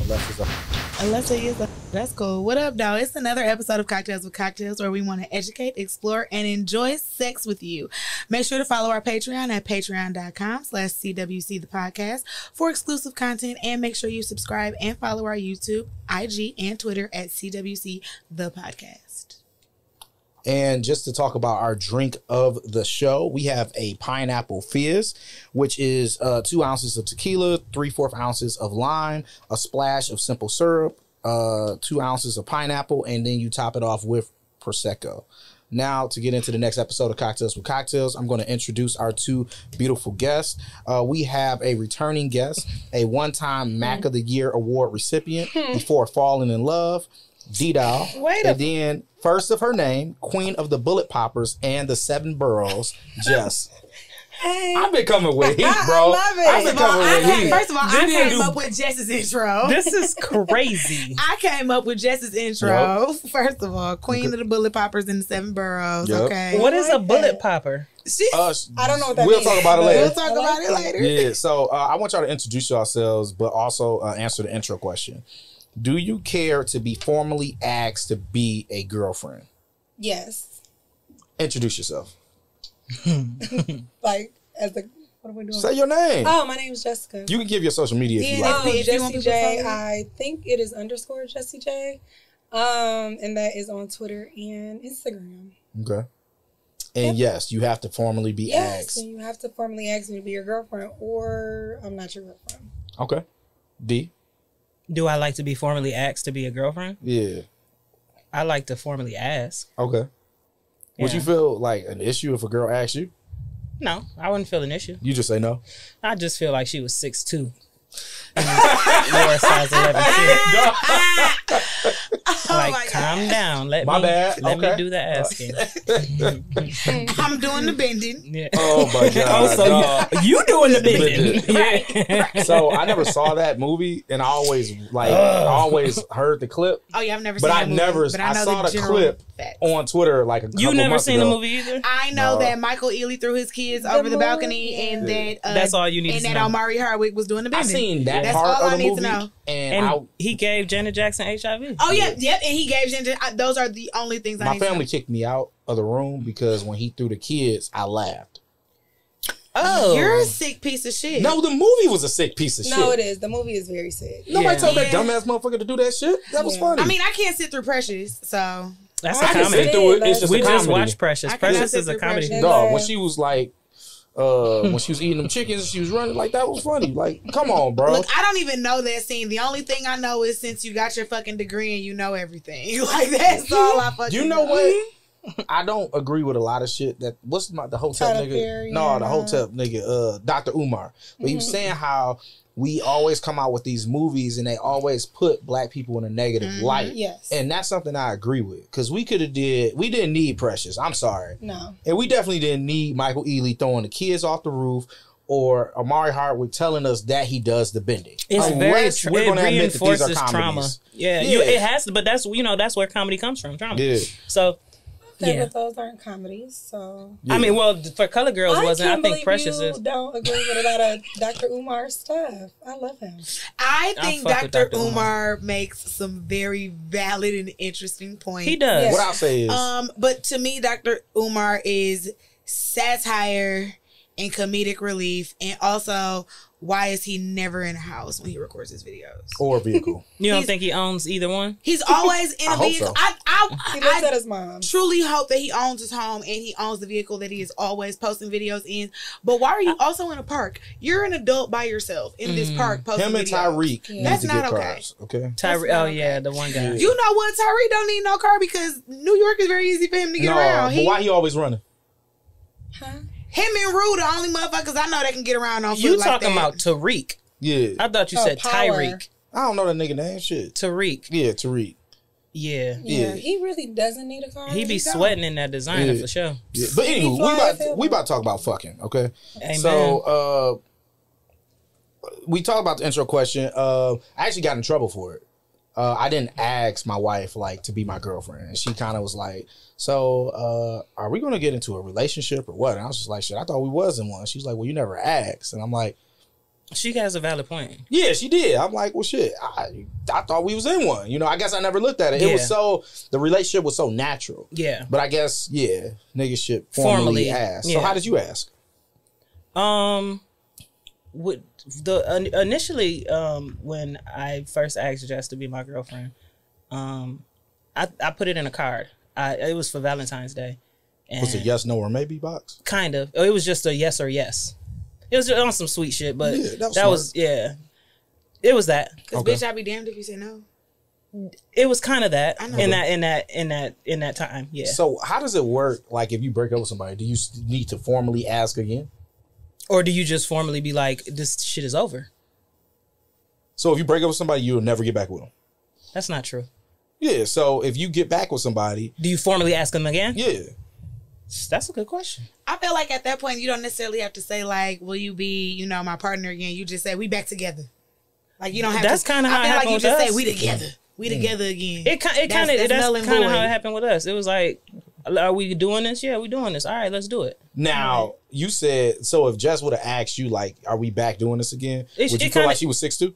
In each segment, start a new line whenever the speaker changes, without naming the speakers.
Unless it is a... That's cool. What up, dog? It's another episode of Cocktails with Cocktails where we want to educate, explore, and enjoy sex with you. Make sure to follow our Patreon at patreon.com/CWC the podcast for exclusive content, and make sure you subscribe and follow our YouTube, IG, and Twitter at CWC the podcast.
And just to talk about our drink of the show, we have a pineapple fizz, which is 2 ounces of tequila, 3/4 ounces of lime, a splash of simple syrup, 2 ounces of pineapple, and then you top it off with Prosecco. Now, to get into the next episode of Cocktails with Cocktails, I'm going to introduce our 2 beautiful guests. We have a returning guest, a one-time Mac of the Year award recipient before falling in love, D-Doll. And then, first of her name, Queen of the Bullet Poppers and the 7 Boroughs, Jess.
Hey.
I've been coming with heat, bro.
I love it.
I've been coming with heat.
First of all, I came up with Jess's intro.
This is crazy.
I came up with Jess's intro. Yep. First of all, Queen of the Bullet Poppers and the 7 Boroughs. Yep. Okay.
What is a bullet popper?
I
don't know what that
means.
We'll
talk about it later.
We'll talk about it later.
Yeah, so I want y'all to introduce yourselves, but also answer the intro question. Do you care to be formally asked to be a girlfriend?
Yes.
Introduce yourself.
Like, what are we doing?
Say your name.
Oh, my name is Jessica.
You can give your social media if you like.
Jessie J. I think it is _ Jessie J. And that is on Twitter and Instagram.
Okay. And yes, you have to formally be asked.
Yes, and you have to formally ask me to be your girlfriend, or I'm not your girlfriend.
Okay. D.
Do I like to be formally asked to be a girlfriend?
Yeah.
I like to formally ask.
Okay. Yeah. Would you feel like an issue if a girl asked you?
No, I wouldn't feel an issue.
You just say no?
I just feel like she was 6'2". Lower size 11. Like, calm down. Let me do the asking.
I'm doing the bending.
Yeah.
Oh my god.
So you doing the bending.
Right.
So I never saw that movie, and I always heard the clip.
Oh yeah, I've never seen that movie.
I saw the clip on Twitter like a couple
You never
months
seen
ago.
the movie either?
I know that Michael Ealy threw his kids over the balcony, and that
that's all you need to know.
And that Omari Hardwick was doing the bending.
I seen that
That's
part
all
of the
I need
movie,
to know.
And he gave Janet Jackson HIV.
Oh yeah, yep. And he gave Ginger. Those are the only things I need to know.
My family kicked me out of the room because when he threw the kids, I laughed.
Oh, you're a sick piece of shit.
No, the movie was a sick piece of shit.
No, it is. The movie is very sick.
Nobody told that dumbass motherfucker to do that shit. That was funny.
I mean, I can't sit through Precious, so
that's a comedy.
We
just watched Precious. Precious is a comedy.
Dog, when she was like, when she was eating them chickens, she was running like that was funny. Like, come on, bro.
Look, I don't even know that scene. The only thing I know is since you got your fucking degree and you know everything. Like that's all I fucking.
You know what? I don't agree with a lot of shit that the hotel
Tyler
nigga.
Perry,
No, the hotel nigga, Dr. Umar. But he was saying how we always come out with these movies and they always put black people in a negative light.
Yes.
And that's something I agree with. Because we didn't need Precious. I'm sorry.
No.
And we definitely didn't need Michael Ealy throwing the kids off the roof or Omari Hardwick telling us that he does the bending.
It's
we're
it
gonna admit that these are
reinforces trauma.
Yeah.
It has to, but that's where comedy comes from, trauma.
Yeah.
So
but those aren't comedies, so...
Yeah. I mean, well, for Color Girls wasn't. I think Precious is...
don't agree with a lot of Dr. Umar's stuff. I love him.
I think Dr. Umar makes some very valid and interesting points.
He does.
Yes.
What I'll say is...
But to me, Dr. Umar is satire and comedic relief, and also... Why is he never in a house when he records his videos?
Or a vehicle.
You don't think he owns either one?
He's always in a vehicle.
So.
He lives at his mom.
Truly hope that he owns his home and he owns the vehicle that he is always posting videos in. But why are you also in a park? You're an adult by yourself in this park posting videos.
Him and Tyreek need
That's
to
not
get
okay.
cars. Okay.
Tyreek, the one guy.
Yeah.
You know what? Tyreek don't need no car because New York is very easy for him to get around.
But why he always running?
Him and Rue, the only motherfuckers I know that can get around on foot
You
like
talking
that.
about Tariq?
Yeah.
I thought you said
Power.
Tyreek.
I don't know that nigga name. Shit.
Tariq.
Yeah, Tariq.
Yeah.
He really doesn't need a car.
He be sweating in that designer for sure.
Yeah. But anywho, we about to talk about fucking, okay?
Amen.
So we talked about the intro question. I actually got in trouble for it. I didn't ask my wife like to be my girlfriend, and she kind of was like, "So, are we gonna get into a relationship or what?" And I was just like, "Shit, I thought we was in one." She's like, "Well, you never asked," and I'm like,
She has a valid point.
Yeah, she did. I'm like, well, shit. I thought we was in one. You know, I guess I never looked at it. It was the relationship was so natural.
Yeah.
But I guess, niggas should formally ask. So how did you ask?
Initially, when I first asked Jess to be my girlfriend, I put it in a card. It was for Valentine's Day. And
was it yes, no, or maybe box?
Kind of. It was just a yes or yes. It was on some sweet shit, but that was it was that.
Cause bitch, I'd be damned if you say no.
It was kind of that in that time. Yeah.
So how does it work? Like if you break up with somebody, do you need to formally ask again,
or do you just formally be like, this shit is over?
So if you break up with somebody, you'll never get back with them.
That's not true.
Yeah. So if you get back with somebody,
do you formally ask them again?
Yeah.
That's a good question.
I feel like at that point you don't necessarily have to say like, "Will you be, you know, my partner again?" You just say, "We back together." Like you don't have.
That's kind of how it happened with us.
I feel like you just say, "We together, we together again."
That's kind of how it happened with us. It was like, "Are we doing this? Yeah, we doing this. All right, let's do it."
Now you said so. If Jess would have asked you like, "Are we back doing this again?" Would you feel like she was 6'2"?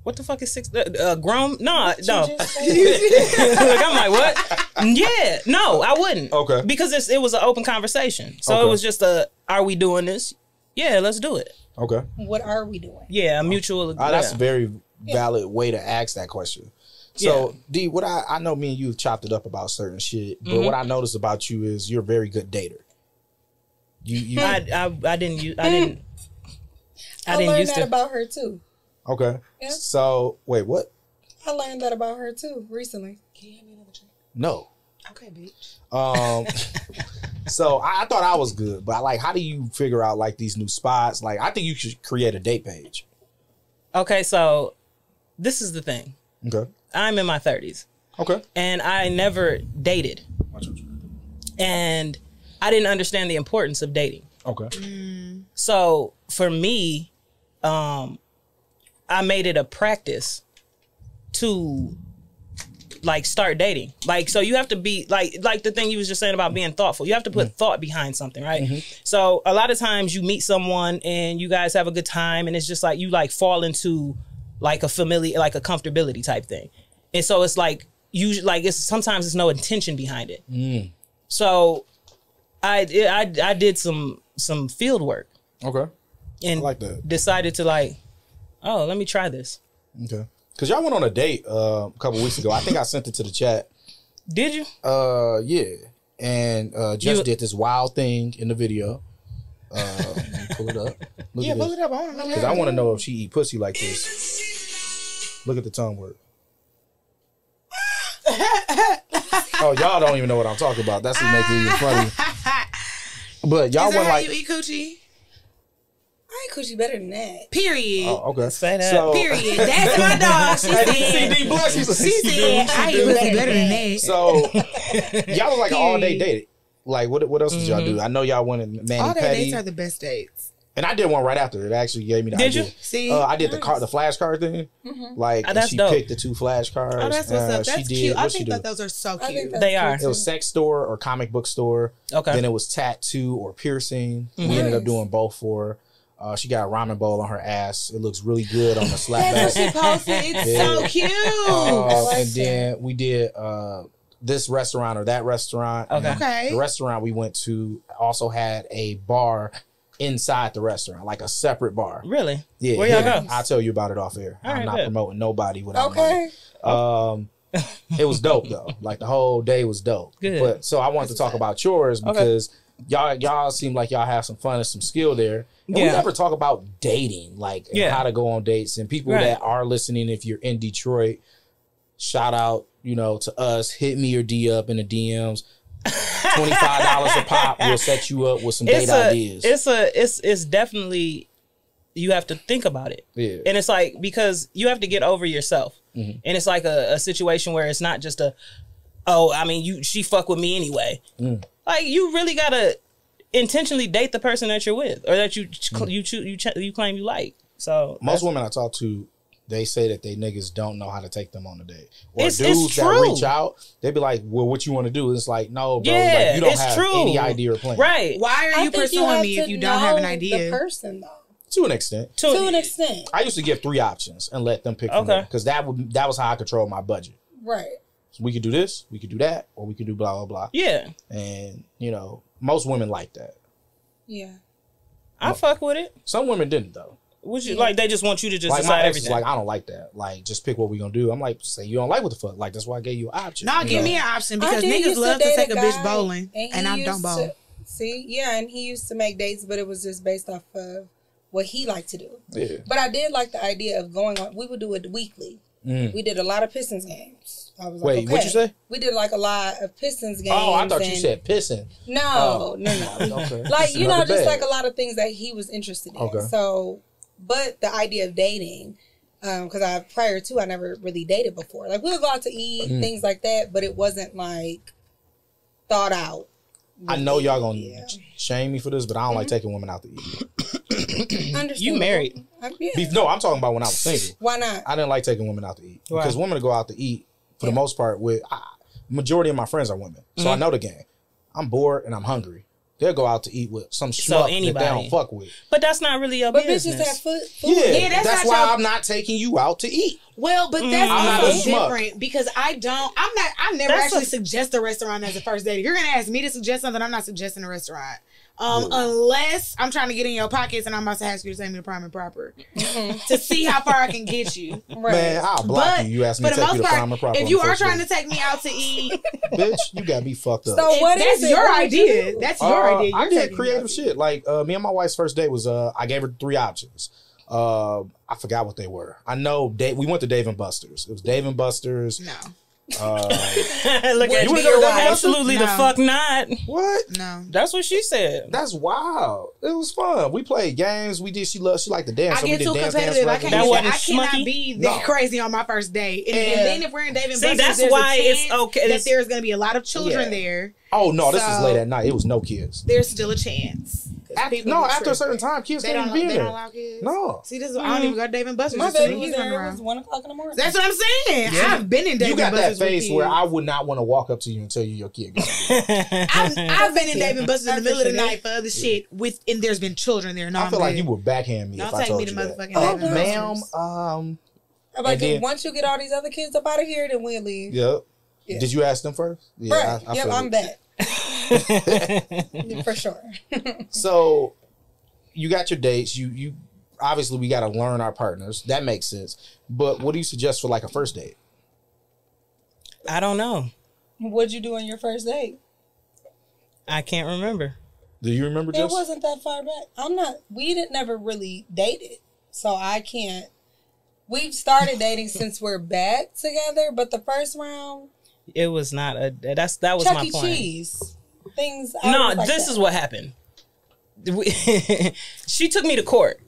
What the fuck is 6? Grown? No. Like, I'm like, what? Yeah, no, I wouldn't. Okay, because it was an open conversation, so it was just are we doing this? Yeah, let's do it.
Okay.
What are we doing?
Yeah, a mutual.
That's a very valid way to ask that question. So, D, what I know, me and you have chopped it up about certain shit, but what I noticed about you is you're a very good dater.
I didn't use
that about her too.
Okay. Yeah. So wait, what?
I learned that about her too recently. Can you have me another drink?
No.
Okay, bitch.
So I thought I was good, but like, how do you figure out like these new spots? Like, I think you should create a date page.
Okay, so this is the thing.
Okay.
I'm in my 30s. Okay. And I never dated. And I didn't understand the importance of dating. Okay. So for me, I made it a practice to like start dating. Like, so you have to be like the thing you was just saying about being thoughtful. You have to put thought behind something, right? So a lot of times you meet someone and you guys have a good time and it's just like you like fall into like a familiar, like a comfortability type thing. And so it's like sometimes there's no intention behind it. So I did some field work. Okay. And I like that. Decided to like, oh, let me try this. Okay. Because y'all went on a date a couple weeks ago. I think I sent it to the chat. Did you? Yeah. And Jess did this wild thing in the video. Pull it up. Pull it up. I want to know. Because I want to know if she eat pussy like this. Look at the tongue work. Oh, y'all don't even know what I'm talking about. That's what makes it even funny. But y'all went like,
you eat coochie?
I ain't coochie better than that.
Period.
Oh, okay.
So, period. That's my dog. She said,
CD Bless. She
said, I eat pussy better than that.
So, y'all was like an all-day date. Like, what else did y'all do? I know y'all went in Manny
all-day
Petty.
dates are the best dates.
And I did one right after. It actually gave me the idea.
Did you? See?
I did the flashcard thing. Like, and she picked the 2 flashcards.
Oh, that's what's up. That's cute. I think that those are so cute.
They are.
It was sex store or comic book store. Okay. Then it was tattoo or piercing. We ended up doing both for her. She got a ramen bowl on her ass. It looks really good on the slapback.
That's what she posted. It's so cute.
And then we did this restaurant or that restaurant.
Okay.
The restaurant we went to also had a bar inside the restaurant, like a separate bar.
Really?
Yeah.
Where y'all go?
I'll tell you about it off air. I'm not promoting nobody without
money.
It was dope though. Like the whole day was dope.
Good.
But so I wanted to talk about yours because y'all seem like y'all have some fun and some skill there. And we never talk about dating, like how to go on dates. And people that are listening, if you're in Detroit, shout out, to us. Hit me or D up in the DMs. $25 a pop. We'll set you up with some date ideas.
It's definitely, you have to think about it. Yeah. And it's like, because you have to get over yourself. And it's like a situation where it's not just she fuck with me anyway. Like, you really gotta intentionally date the person that you're with or that you claim you like. So
most women I talk to, they say that they niggas don't know how to take them on a date. Or
it's
dudes
true.
that reach out, they be like, well, what you want to do? It's like, no, bro, you don't have any idea or plan.
Right.
Why are you pursuing me if you don't have an idea?
The person, though.
To an extent.
To an extent.
I used to give 3 options and let them pick from there because that was how I controlled my budget.
Right.
So we could do this, we could do that, or we could do blah blah blah.
Yeah.
And you know, most women like that.
Yeah.
I fuck with it.
Some women didn't though.
Would you like? They just want you to just
Like
decide
my ex is
everything.
like, I don't like that. Like, just pick what we gonna do. I'm like, say you don't like what the fuck. Like, that's why I gave you an option.
No, give me an option because niggas love to take a bitch bowling, and I don't bowl.
See, yeah, and he used to make dates, but it was just based off of what he liked to do.
Yeah.
But I did like the idea of going on. We would do it weekly. We did a lot of Pistons games. I was like,
Wait, what'd you say?
We did like a lot of Pistons games.
Oh, I thought you said pissing.
No.
Okay.
Like, you know, just like a lot of things that he was interested in.
Okay.
So, but the idea of dating, because prior to, I never really dated before. Like, we would go out to eat, things like that, but it wasn't like thought out.
I know y'all gonna shame me for this, but I don't like taking women out to eat.
You married?
No, I'm talking about when I was single.
Why not?
I didn't like taking women out to eat because women go out to eat for the most part with majority of my friends are women, so I know the game. I'm bored and I'm hungry. They'll go out to eat with some schmuck that they don't fuck with.
But that's not really your business.
Bitches have food.
Yeah, that's why I'm not taking you out to eat.
Well, but that's
I'm
also
not a
different because I never actually suggest a restaurant as a first date. If you're gonna ask me to suggest something, I'm not suggesting a restaurant. Unless I'm trying to get in your pockets and I'm about to ask you to take me to Prime and Proper to see how far I can get you.
Right.
Man, I'll block you. You ask me to take you to Prime and Proper.
If you are trying to take me out to eat,
bitch, you got me fucked up.
So
that's your idea. That's your idea.
I did creative shit. Like me and my wife's first date was I gave her 3 options. I forgot what they were. I know we went to Dave & Buster's. It was Dave & Buster's.
No.
Look at
you.
You absolutely the fuck not.
What?
No.
That's what she said.
That's wild. It was fun. We played games. We did. She liked to dance.
I get too competitive. I cannot be that crazy on my first date. And then if we're in Dave & Buster's,
that's why it's okay
that there's going to be a lot of children there.
Oh no, this is late at night. It was no kids.
There's still a chance.
After a certain time, kids can't be in there.
They don't allow kids.
No.
See, this is I don't even go to Dave & Buster's.
My baby was there. It was 1 o'clock in the morning.
That's what I'm saying. Yeah. I've been in Dave & Buster's.
You got that face where I would not want to walk up to you and tell you your kid got
I've been in Dave & Buster's in the middle of the night for other shit and there's been children there. No,
I feel like you would backhand me if I told you that.
Ma'am,
I'm like, once you get all these other kids up out of here, then we'll leave.
Yep. Yeah. Did you ask them first?
Yeah, right. I'm back. For sure.
So you got your dates. You obviously we got to learn our partners. That makes sense. But what do you suggest for like a first date?
I don't know.
What'd you do on your first date?
I can't remember.
Do you remember? Jess?
It wasn't that far back. We didn't never really dated, so I can't. We've started dating since we're back together, but the first round.
It was not that was
Chuck
my
E.
point.
Cheese things.
No, this is what happened. She took me to court,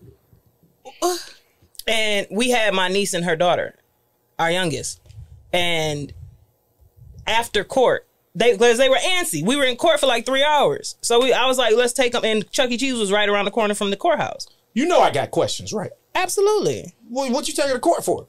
and we had my niece and her daughter, our youngest. And after court, because they were antsy. We were in court for like 3 hours, so I was like, "Let's take them." And Chuck E. Cheese was right around the corner from the courthouse.
You know, I got questions, right?
Absolutely.
What you take her to court for?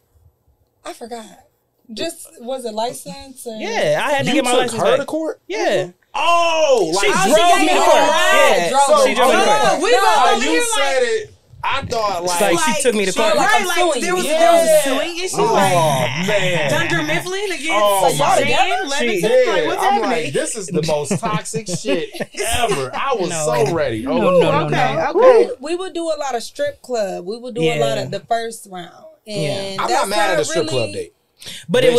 I forgot. Just was it license?
Yeah, I had to get my license
her
back.
to court?
Yeah.
Oh, like
she drove me to court. Yeah, she drove me to court.
You said it. I thought like
she took me to court.
Right, like there was a suing issue.
Man.
Dunder Mifflin against
Jan
Levinson. Like, what's
I'm
happening?
like, this is the most toxic shit ever. I was so ready.
Okay.
We would do a lot of strip club. We would do a lot of the first round. And
I'm not mad at a strip club date.
But it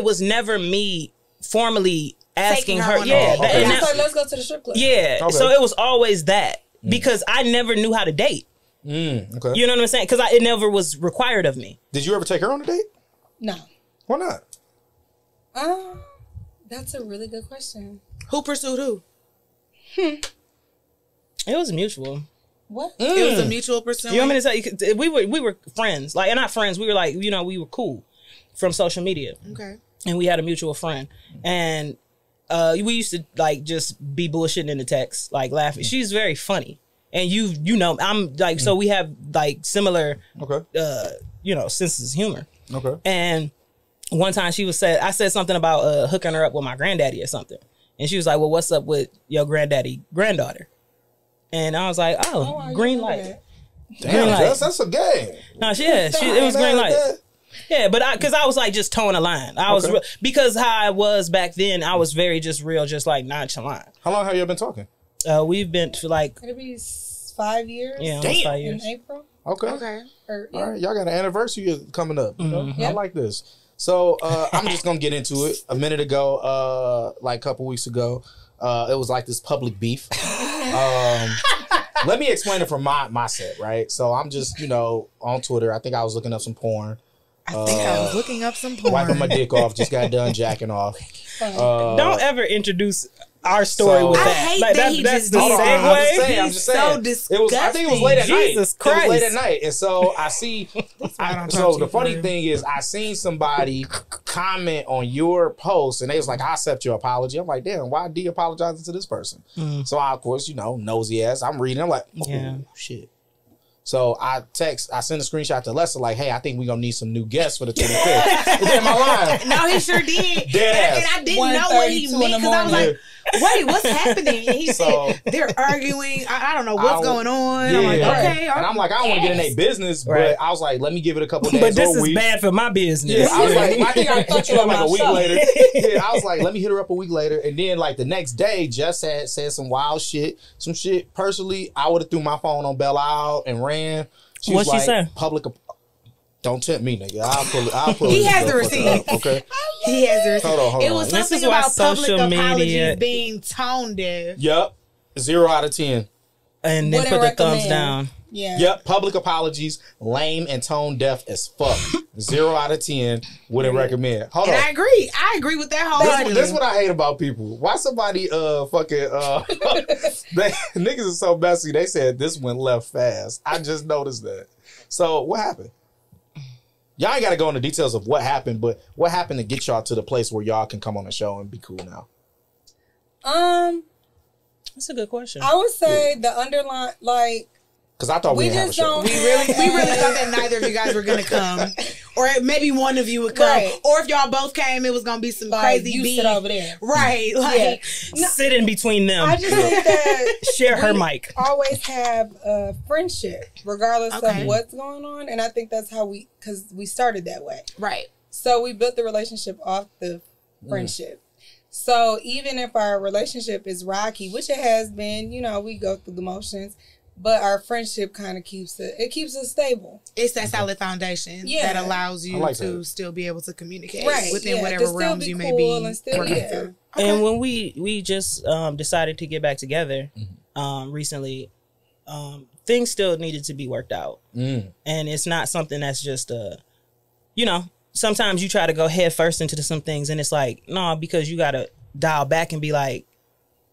was never me formally asking her.
Yeah, like, let's go to the strip club.
Yeah, okay. So it was always that because I never knew how to date.
Okay.
You know what I'm saying? Because it never was required of me.
Did you ever take her on a date?
No.
Why not?
That's a really good question.
Who pursued who?
It was mutual.
What?
It was a mutual pursuit.
You want me to tell you? We were friends, like, and not friends. We were like, we were cool from social media.
Okay.
And we had a mutual friend, and we used to like just be bullshitting in the text, like laughing. She's very funny, and you know I'm like so we have like similar senses of humor.
Okay.
And one time I said something about hooking her up with my granddaddy or something, and she was like, "Well, what's up with your granddaughter?" And I was like, "Oh, green light."
Damn,
Green light.
that's a game.
No, it was green light. Yeah, but because I was like just towing a line. I was because how I was back then, I was very just real, just like nonchalant.
How long have you been talking?
We've been for like
It'll be 5 years.
Yeah, almost 5 years.
In April.
Okay.
Yeah.
All right, y'all got an anniversary coming up. You know? I like this. So I'm just gonna get into it. A minute ago, like a couple weeks ago, it was like this public beef. Let me explain it from my set, right? So I'm just, on Twitter. I think I was looking up some porn. Wiping my dick off. Just got done jacking off.
Don't ever introduce our story with that.
I hate that he
that's
just
the
did
segue.
that.
I'm just saying.
So disgusting.
I think it was late at night.
Jesus Christ.
It was late at night. And so I see. So the funny thing is, I seen somebody comment on your post, and they was like, "I accept your apology." I'm like, "Damn, why de-apologizing to this person?" So I, of course, nosy ass. I'm reading. I'm like, "Oh shit." So I sent a screenshot to Lester like, "Hey, I think we're going to need some new guests for the 25th. Is that my line?
No, he sure did.
Dead
And I didn't know what he meant because I was like, wait, what's happening? And he said, they're arguing. I don't know what's going on.
Yeah.
I'm like, okay.
And I'm like, I don't want to get in their business, but I was like, let me give it a couple days
But this
or a
is
week.
bad for my business.
Yeah, I was like, I think I
thought
you
you
up
were
like a
my
week
show.
later. Yeah, I was like, let me hit her up a week later. And then like the next day, Jess had said some wild shit. Some shit, personally, I would have threw my phone on Bella out and ran.
What'd she say?
Don't tempt me, nigga. I'll pull
He
this
has the
motherfucker
receipt.
up, okay?
He has the receipt.
Hold on.
It was
This
something
is why
about public
social media-
apologies being tone deaf.
Yep. 0 out of 10.
And then
Wouldn't
put the thumbs
recommend.
down.
Yeah.
Yep. Public apologies, lame and tone deaf as fuck. 0 out of 10. Wouldn't recommend. Hold
And
on.
I agree. I agree with that wholeheartedly.
This is what I hate about people. Why somebody niggas are so messy. They said this went left fast. I just noticed that. So what happened? Y'all ain't got to go into details of what happened, but what happened to get y'all to the place where y'all can come on the show and be cool now?
That's a good question.
I would say the underlying, like,
Because I thought we
we
didn't have a
just
show.
don't.
We really thought that neither of you guys were gonna come, or maybe one of you would come,
Right.
or if y'all both came, it was gonna be some
Like,
crazy
you
beef.
sit over there.
Right? Like,
Sit in between them.
I just think that
Share her mic.
always have a friendship, regardless
Okay.
of what's going on, and I think that's how because we started that way.
right?
So we built the relationship off the friendship. So even if our relationship is rocky, which it has been, we go through the motions, but our friendship kind of keeps us stable.
It's that solid foundation that allows you
like
to
that.
still be able to communicate
Right.
within
To
whatever
still
realms
be
you may
cool
be
and still,
working through.
And when we just decided to get back together recently, things still needed to be worked out. And it's not something that's just, sometimes you try to go head first into some things and it's like, no, because you got to dial back and be like,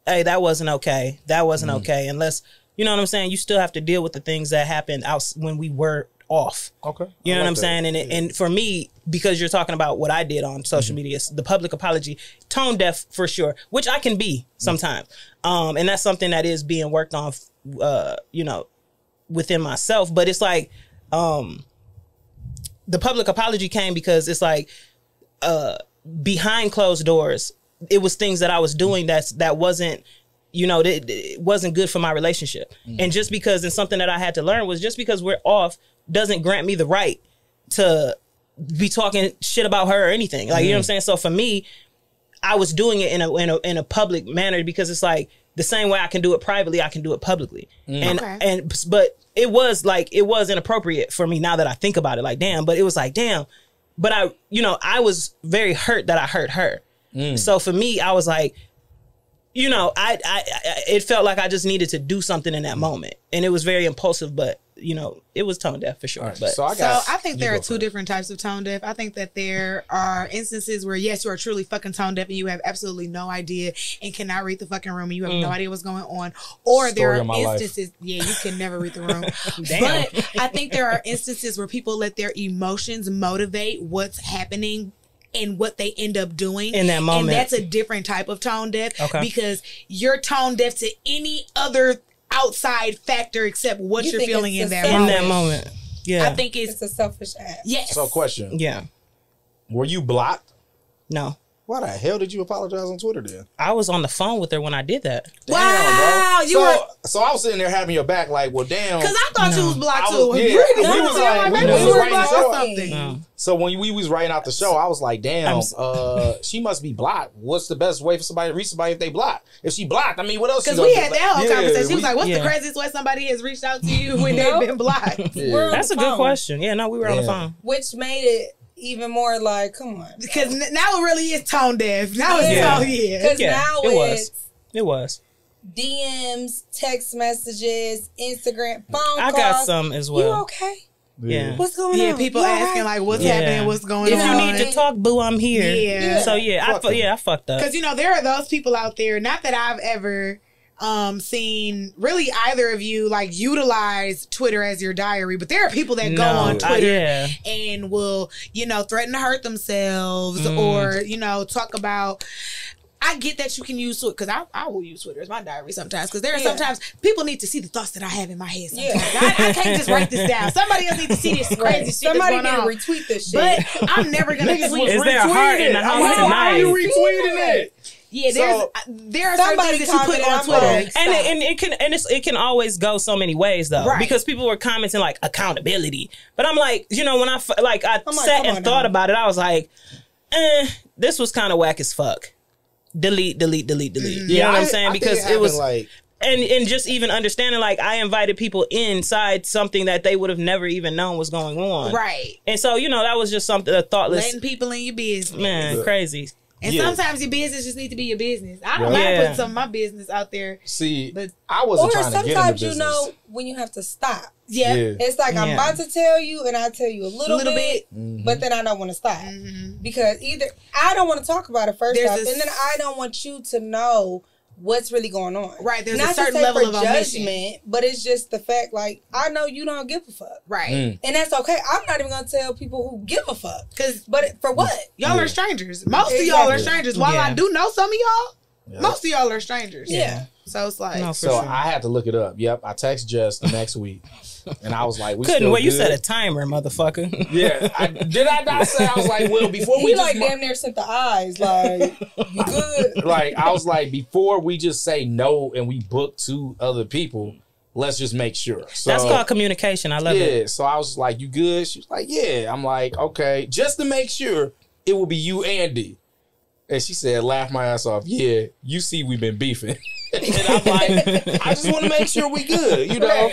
hey, that wasn't okay. That wasn't okay. Unless, you know what I'm saying? You still have to deal with the things that happened out when we were off.
Okay.
You know what I'm saying? And for me, because you're talking about what I did on social media, the public apology, tone deaf for sure, which I can be sometimes. And that's something that is being worked on, within myself. But it's like, the public apology came because it's like, behind closed doors, it was things that I was doing that wasn't, it wasn't good for my relationship. And just because, and something that I had to learn was just because we're off doesn't grant me the right to be talking shit about her or anything. Like, you know what I'm saying? So for me, I was doing it in a public manner because it's like the same way I can do it privately, I can do it publicly. But it was inappropriate for me now that I think about it. Like, damn, but it was like, damn. But I was very hurt that I hurt her. So for me, I was like, it felt like I just needed to do something in that moment. And it was very impulsive, but, it was tone deaf for sure.
Right,
but
so
I think there are two different types of tone deaf. I think that there are instances where, yes, you are truly fucking tone deaf and you have absolutely no idea and cannot read the fucking room and you have no idea what's going on. Or there are instances, you can never read the room. But I think there are instances where people let their emotions motivate what's happening and what they end up doing
in that moment.
And that's a different type of tone deaf because you're tone deaf to any other outside factor except what you're feeling in that moment.
In that moment. Yeah.
I think it's
a selfish act.
Yes.
So question.
Yeah.
Were you blocked?
No.
Why the hell did you apologize on Twitter then?
I was on the phone with her when I did that.
Damn,
Wow,
bro.
you were.
So I was sitting there having your back, like, well, damn.
Because I thought you was blocked too.
Yeah, we was like, we was writing the show.
No.
So when we was writing out the show, I was like, damn, she must be blocked. What's the best way for somebody to reach somebody if they blocked? If she blocked, I mean, what else?
Because we had that whole
Yeah,
conversation. She was like, what's the
yeah.
craziest way somebody has reached out to you when they've been blocked?
Yeah.
That's a good question. Yeah, no, we were on the
Yeah.
phone.
Which made it even more like, come on.
Because now it really is tone deaf. Now it's
Yeah.
tone, yeah.
Because
Yeah,
now
it was.
it's
It was.
DMs, text messages, Instagram, phone
I
calls.
got some as well.
You okay?
Yeah.
What's going
Yeah,
on?
people
You
asking,
alright?
like, what's
Yeah.
happening, what's going
If
on.
you need to talk, boo, I'm here.
Yeah.
So yeah, I fucked up.
Because, you know, there are those people out there, not that I've ever seen really either of you like utilize Twitter as your diary, but there are people that go on Twitter
yeah.
and will, you know, threaten to hurt themselves or, you know, talk about. I get that you can use Twitter because I will use Twitter as my diary sometimes because there are sometimes people need to see the thoughts that I have in my head sometimes. I can't just write this down. Somebody else needs to see this crazy shit
Somebody
that's
need
going
to
on.
retweet this shit.
But I'm never going to tweet.
Is there a heart in the house
Why
tonight?
are you retweeting it?
Yeah, there are certain
Somebody
things that you put
commented,
on
I'm
Twitter.
like,
And it can always go so many ways though,
Right.
because people were commenting like accountability, but I'm like, you know, when I sat
come
and
on
thought
now.
about it, I was like, this was kind of whack as fuck. Delete. You know what I'm saying? Because it was
like,
and just even understanding, like, I invited people inside something that they would have never even known was going on,
Right.
And so, you know, that was just something, a thoughtless,
Letting people in your business.
man, crazy.
And
Yeah.
sometimes your business just need to be your business. I don't
Yeah.
mind
Yeah.
putting some of my business out there.
see,
But
I wasn't
Or
trying to get in the
sometimes
business.
you know when you have to stop.
yeah.
It's like I'm
Yeah.
about to tell you and I tell you a little bit,
Mm-hmm.
but then I don't want to stop. Because either I don't want to talk about it first
There's
off,
this-
and then I don't want you to know what's really going on.
Right, there's
Not
a certain
to say
level
for
of omission.
judgment, but it's just the fact, like, I know you don't give a fuck.
Right.
And that's okay. I'm not even gonna tell people who give a fuck.
Because
But for what?
y'all are strangers. Most of y'all are
Exactly.
strangers. While I
Yeah.
do know some of y'all,
Yeah.
most of y'all are strangers.
Yeah.
So it's like,
No, for
So
sure.
I had to look it up. Yep, I text Jess the next week, and I was like, "We
Couldn't
still
wait. You
good?
set a timer, motherfucker.
Yeah, did I not say? I was like, well, before we
He
just
like damn near sent the eyes, like, you good?
like, I was like, before we just say no and we book 2 other people, let's just make sure. So
That's called communication. I love it.
yeah. So I was like, you good? She was like, yeah. I'm like, okay, just to make sure it will be you, Andy. And she said, laugh my ass off. Yeah, you see, we've been beefing. And I'm like, I just want to make sure we good, you know?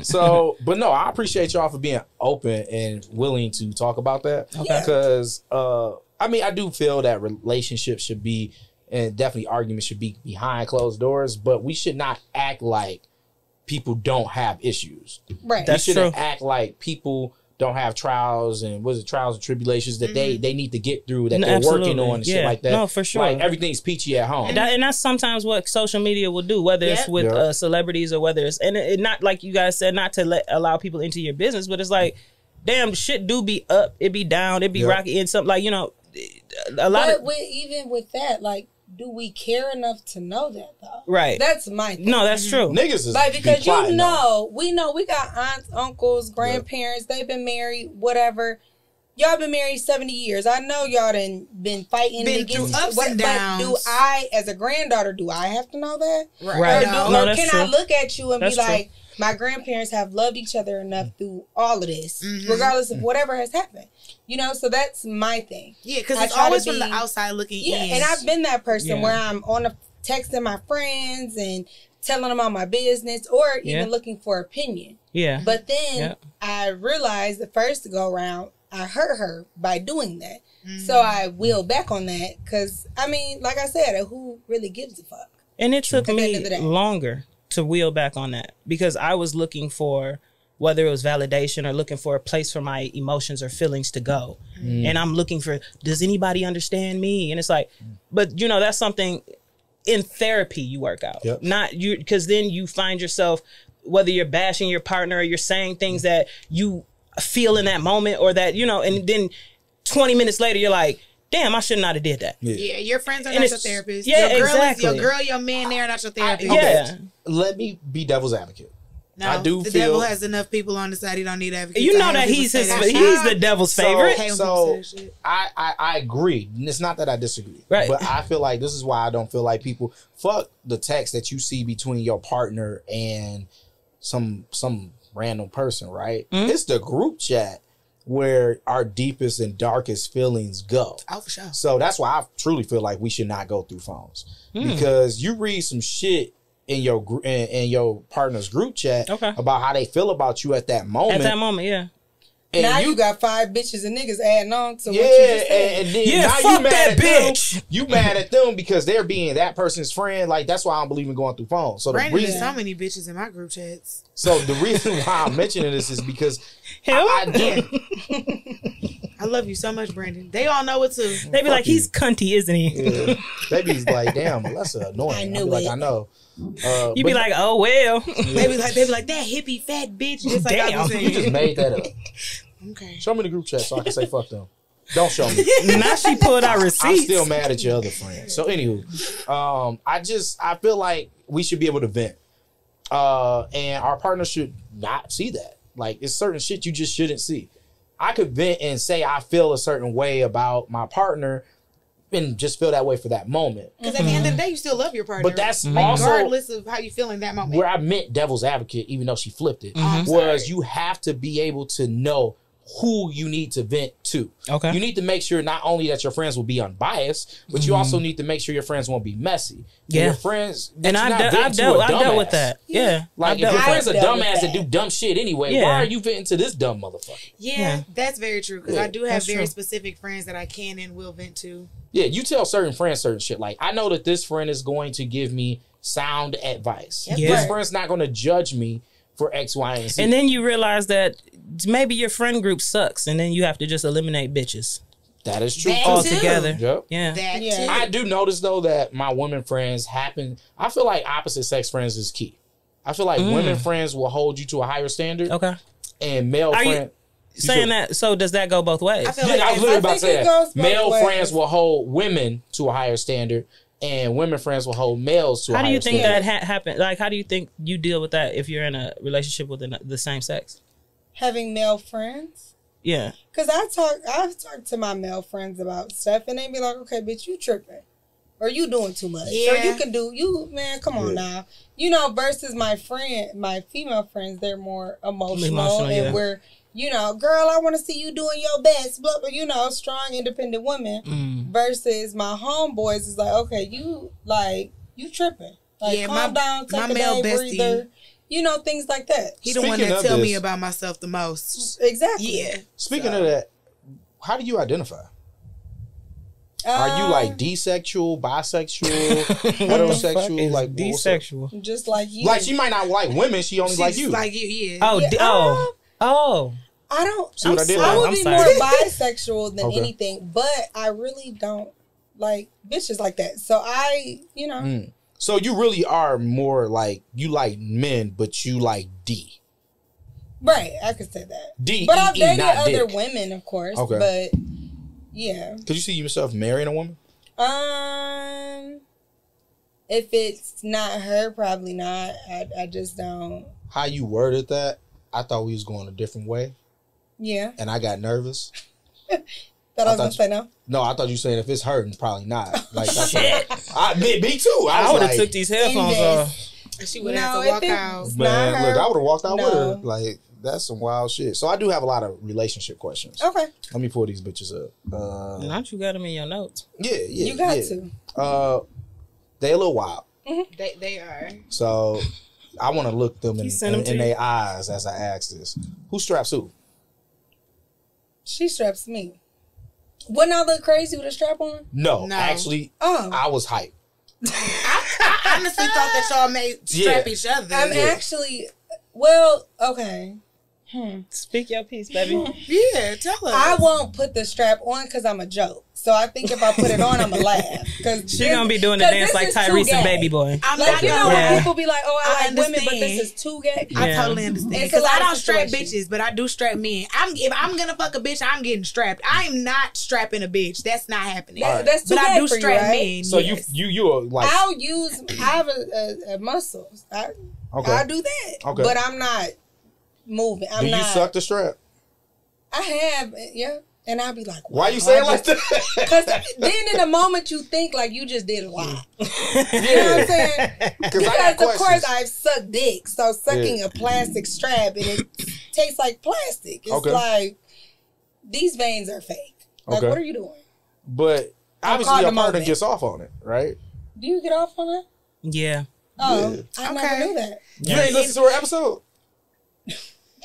So, but no, I appreciate y'all for being open and willing to talk about that.
Okay.
Because, I mean, I do feel that relationships should be, and definitely arguments should be behind closed doors, but we should not act like people don't have issues.
Right.
That's
We shouldn't
true.
act like people don't have trials and trials and tribulations that they need to get through, that they're
Absolutely.
working on and shit
Yeah.
like that.
No, for sure.
Like everything's peachy at home.
And that's sometimes what social media will do, whether it's
Yep.
with
Yeah.
celebrities or whether it's, and it not like you guys said, not to allow people into your business, but it's like, damn, shit do be up, it be down, it be
Yeah.
rocky, and something like, you know, a lot
But
of,
even with that, like, do we care enough to know that though?
right.
That's my thing.
No, that's true.
Niggas is
Like, because
be plotting, though.
we know we got aunts, uncles, grandparents, they've been married, whatever. Y'all been married 70 years. I know y'all done been fighting
Been
against
through ups
but
and
do
downs.
I, as a granddaughter, do I have to know that?
Right.
Or,
No,
or
that's
can
true.
I look at you and
That's
be
true.
like, my grandparents have loved each other enough through all of this, regardless of whatever has happened. You know, so that's my thing.
yeah, because
I
it's
try to
always from the
be-
outside looking
Yeah,
in.
and I've been that person
Yeah.
where I'm on the texting my friends and telling them all my business, or even
Yeah.
looking for opinion.
Yeah.
But then
Yeah.
I realized the first go around, I hurt her by doing that. So I wheeled back on that because, I mean, like I said, who really gives a fuck?
And it took
At the end
me
of the day.
longer to wheel back on that because I was looking for whether it was validation or looking for a place for my emotions or feelings to go. And I'm looking for, does anybody understand me? And it's like, but you know, that's something in therapy you work out.
Yep.
Not you, because then you find yourself, whether you're bashing your partner or you're saying things that you feel in that moment or that, you know, and then 20 minutes later, you're like, damn, I should not have did that.
Yeah, your friends are
And
not
it's-
your therapist.
yeah,
your girl
exactly.
is your girl, your man, they're not your therapist.
Yeah.
Let me be devil's advocate.
No,
I do
the
feel
devil has enough people on the side. He don't need advocates.
You know
I
that
hate
he's
people
his.
say that
He's
shit.
the devil's favorite.
hate when
So
people say that shit.
I agree. It's not that I disagree,
Right.
but I feel like this is why I don't feel like people fuck the text that you see between your partner and some random person, right? It's the group chat where our deepest and darkest feelings go.
Oh, for sure.
So that's why I truly feel like we should not go through phones because you read some shit in your partner's group chat about how they feel about you at that moment.
At that moment, yeah.
And
now you got 5 bitches and niggas adding on to what you
yeah,
just said.
and then
Yeah,
now
fuck
you mad
that
at them.
bitch.
You mad at them because they're being that person's friend. Like that's why I don't believe in going through phones. So the
Brandon
reason,
has so many bitches in my group chats.
so the reason why I'm mentioning this is because I do.
I love you so much, Brandon. They all know it too.
They be like,
you.
he's cunty, isn't he?
Yeah. They be like, damn, Melissa annoying.
I
I
knew
be like,
it.
I know.
You be like, oh well.
They be like that hippie fat bitch. Just like I
Damn.
be
you just
saying.
made that up.
Okay.
Show me the group chat so I can say fuck them. Don't show me.
Now she pulled out receipts.
I'm still mad at your other friends. So anywho, I feel like we should be able to vent. And our partner should not see that. Like it's certain shit you just shouldn't see. I could vent and say I feel a certain way about my partner and just feel that way for that moment.
Because at the end of the day, you still love your partner.
But that's also
regardless of how you feel in that moment.
where I meant devil's advocate, even though she flipped it.
I'm
Whereas
sorry.
you have to be able to know who you need to vent to.
Okay.
You need to make sure not only that your friends will be unbiased, but you also need to make sure your friends won't be messy.
Yeah.
Your friends,
And I've dealt with that. Yeah.
Like
I've
if
dealt
your
with
friend's
that.
a
I've dealt with
dumbass that
that.
do dumb shit anyway,
Yeah.
why are you venting to this dumb motherfucker?
Yeah, that's very true. Because
Yeah,
I do have
that's
very
true.
specific friends that I can and will vent to.
Yeah, you tell certain friends certain shit. Like I know that this friend is going to give me sound advice.
Yep.
Yeah.
This friend's not going to judge me for X, Y, and Z.
And then you realize that maybe your friend group sucks, and then you have to just eliminate bitches
that is true.
That
all
too.
together.
Yep.
Yeah.
That
Yeah.
too.
I do notice though that my women friends I feel like opposite sex friends is key. I feel like women friends will hold you to a higher standard,
Okay.
and male
Are you
friends.
saying that? So does that go both ways?
I feel
Yeah,
like
I was literally
I
about to
think
say
it
that.
goes both
Male
ways.
friends will hold women to a higher standard, and women friends will hold males to a
How
higher
do you think
standard.
that happen? Like, how do you think you deal with that if you're in a relationship with the same sex?
Having male friends.
Yeah.
Because I've talked to my male friends about stuff, and they be like, okay, bitch, you tripping. Or you doing too much. Or
Yeah.
you can do, man, come on now. You know, versus my female friends, they're more emotional and
yeah.
we're, girl, I want to see you doing your best, blah, blah, strong, independent women. Versus my homeboys is like, okay, you tripping. Like,
Yeah,
calm down, take
my
a
male
day,
bestie-
breather. Things like that.
He the one
Speaking
that
of
tell me
this-
about myself the most.
Exactly.
Yeah.
Speaking of that, how do you identify? Are you like desexual, bisexual, heterosexual, like what's up?
desexual?
Just like you.
Like she might not like women, she only like
She's
you.
like you, yeah.
Oh,
Yeah,
oh.
I don't.
See what I did
I
there?
would
I'm
be
sorry.
more bisexual than
Okay.
anything, but I really don't like bitches like that. So
So you really are more like you like men, but you like D.
right, I could say that.
D.
But I've dated
not
other
dick.
women, of course.
Okay.
But yeah,
Could you see yourself marrying a woman?
if it's not her, probably not. I just don't.
How you worded that, I thought we was going a different way,
Yeah,
and I got nervous.
thought I was gonna
thought
say no.
No, I thought you saying if it's hurting, probably not. Like that's me too.
I
was
would have
like,
took these headphones
Invest.
off.
She would
No,
have to
if
walk
it-
out.
Not
Man,
her.
look, I would have walked out with her.
No.
Like that's some wild shit. So I do have a lot of relationship questions.
Okay,
Let me pull these bitches up.
Not you got them in your notes.
Yeah,
you got
yeah.
to.
They a little wild.
They are.
So I want to look them in
sent them to you?
their eyes as I ask this. Who straps who?
She straps me. Wouldn't I look crazy with a strap on?
No,
No.
actually,
Oh.
I was hyped.
I honestly thought that y'all made strap each other.
I'm
Yeah.
actually, well, okay.
Speak your piece, baby.
Yeah, tell us.
I won't put the strap on because I'm a joke. So I think if I put it on, I'm going to laugh.
She gonna be doing the dance like Tyrese and Baby Boy.
I'm
Like,
not
you know
gonna
when
Yeah.
people be like, oh, I like women, but
understand.
this is too gay?
I
Yeah.
totally understand
It's a
because
lot
I
of
don't strap
situations.
bitches, but I do strap men. If I'm gonna fuck a bitch, I'm getting strapped. I am not strapping a bitch. That's not happening.
All right.
That's too
But
gay
I do
for
strap
you, right?
men.
So
yes.
you are like
I have a muscle.
Okay.
I'll do that.
Okay.
But I'm not moving.
Do you suck the strap?
I have, yeah. And I'll be like,
why you saying like that?
Because then in the moment you think like you just did a lot. You know what I'm saying? Because of course I've sucked dick. So sucking a plastic strap and it tastes like plastic. It's like, these veins are fake. Like, what are you doing?
But obviously your partner gets off on it, right?
Do you get off on it?
Yeah.
Oh, I never knew that.
You ain't listen to her episode?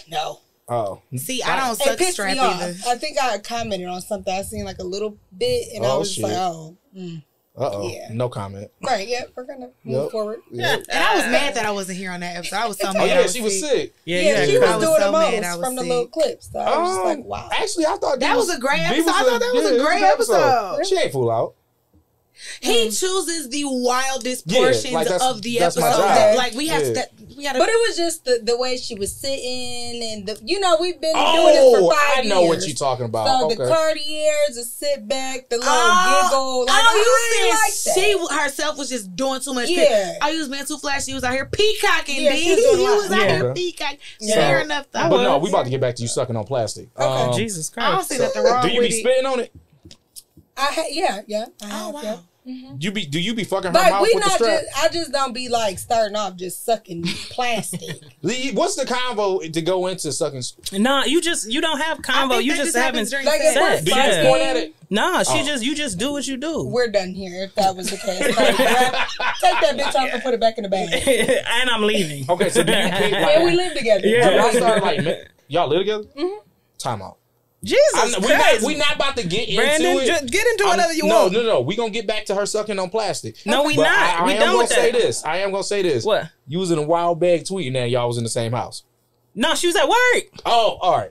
No.
Oh.
See, I don't suck strap either.
I think I commented on something. I seen like a little bit and I was just like,
Uh-oh. Yeah. No comment.
Right, yeah, we're gonna move forward.
Yeah. And I was mad that I wasn't here on that episode. I was so mad.
Oh, yeah, she was sick.
Yeah, she was doing the most from the little clips. So I was just like, wow.
Actually, I thought
that was a great episode. I thought that was a great episode.
She ain't fool out.
He chooses the wildest portions of the episode. Like we have to.
But it was just the way she was sitting and we've been doing this for 5 years.
I know what you're talking about.
So the Cartiers, the sit back, the little giggle. Like,
she herself was just doing too much.
Yeah.
I was being too flashy. She was out here peacocking.
Yeah,
He was out here peacocking. Fair enough.
But no, we about to get back to you sucking on plastic.
Okay.
Jesus Christ.
I don't see nothing wrong with it.
Do you be spitting on it?
Yeah.
Oh wow.
Yeah.
Mm-hmm. Do you be fucking her
but
mouth with the strap?
I just don't be like starting off just sucking plastic.
What's the convo to go into sucking?
Nah, you don't have convo. You just haven't
like
sex.
Do you just point at it?
Nah, you just do what you do.
We're done here. If that was the case, take that bitch off and put it back in the bag.
And I'm leaving.
Okay, so do you pick?
And we live together.
Yeah.
Y'all start like y'all live together? Mm-hmm. Time out.
Jesus Christ.
We not about to get
Brandon,
into it.
Just get into whatever you want.
No. We gonna get back to her sucking on plastic.
No, we not.
I am
done with
gonna say
that.
this. I am gonna say this.
What?
You was in a wild bag tweeting that y'all was in the same house.
No, she was at work.
Oh, all right.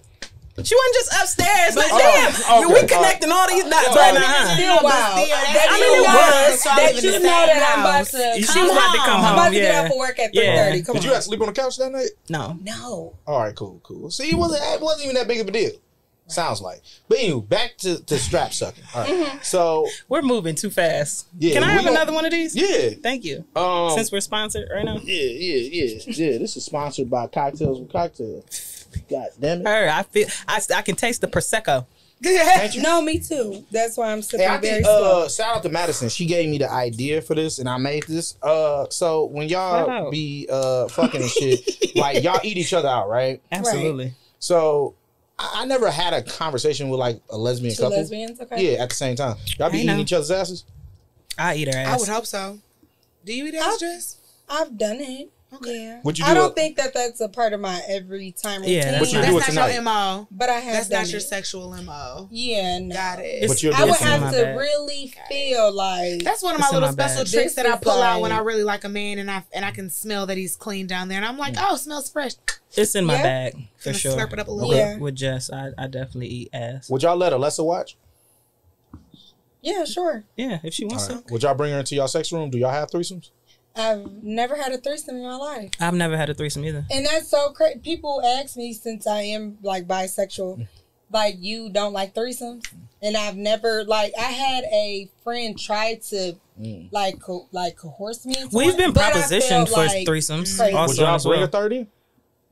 She wasn't just upstairs. Like,
okay,
we connecting all these dots right now.
Still wild. That you know that I'm about to.
She was about to come home.
I'm about to get off of work at 3:30.
Did you have to sleep on the couch that night?
No.
All right, cool. See, it wasn't even that big of a deal. Sounds like. But anyway, back to strap sucking. All right. Mm-hmm. So
we're moving too fast.
Yeah,
can I have another one of these?
Yeah.
Thank you. Since we're sponsored right now.
Yeah. This is sponsored by Cocktails with Cocktails. God damn it.
I can taste the Prosecco.
No, me too. That's why I'm sipping very
slow. Shout out to Madison. She gave me the idea for this, and I made this. So when y'all be fucking and shit, like y'all eat each other out, right?
Absolutely.
Right.
So I never had a conversation with like a lesbian couple.
Lesbians, okay.
Yeah, at the same time. Y'all be eating each other's asses?
I eat her ass.
I would hope so. Do you eat ass, Jess?
I've done it.
Okay.
Yeah.
Would you do
I don't think that's a part of my every time routine.
Yeah,
but you do it
that's
tonight.
not your MO.
But I have
That's
done
not your
it.
sexual MO.
Yeah, no.
Got it.
But
I would have to really feel like
that's one of my little special
bag.
tricks that I pull out when I really like a man and I can smell that he's clean down there and I'm like, oh, it smells fresh.
It's in my bag for sure.
Slurp it up a little bit.
With Jess, I definitely eat ass.
Would y'all let Alessa watch?
Yeah, sure.
Yeah, if she wants to.
Would y'all bring her into y'all sex room? Do y'all have threesomes?
I've never had a threesome in my life.
I've never had a threesome either.
And that's so crazy. People ask me, since I am like bisexual, like, you don't like threesomes? And I've never, like, I had a friend try to like coerce me.
We've been propositioned for threesomes.
Would y'all bring a 30?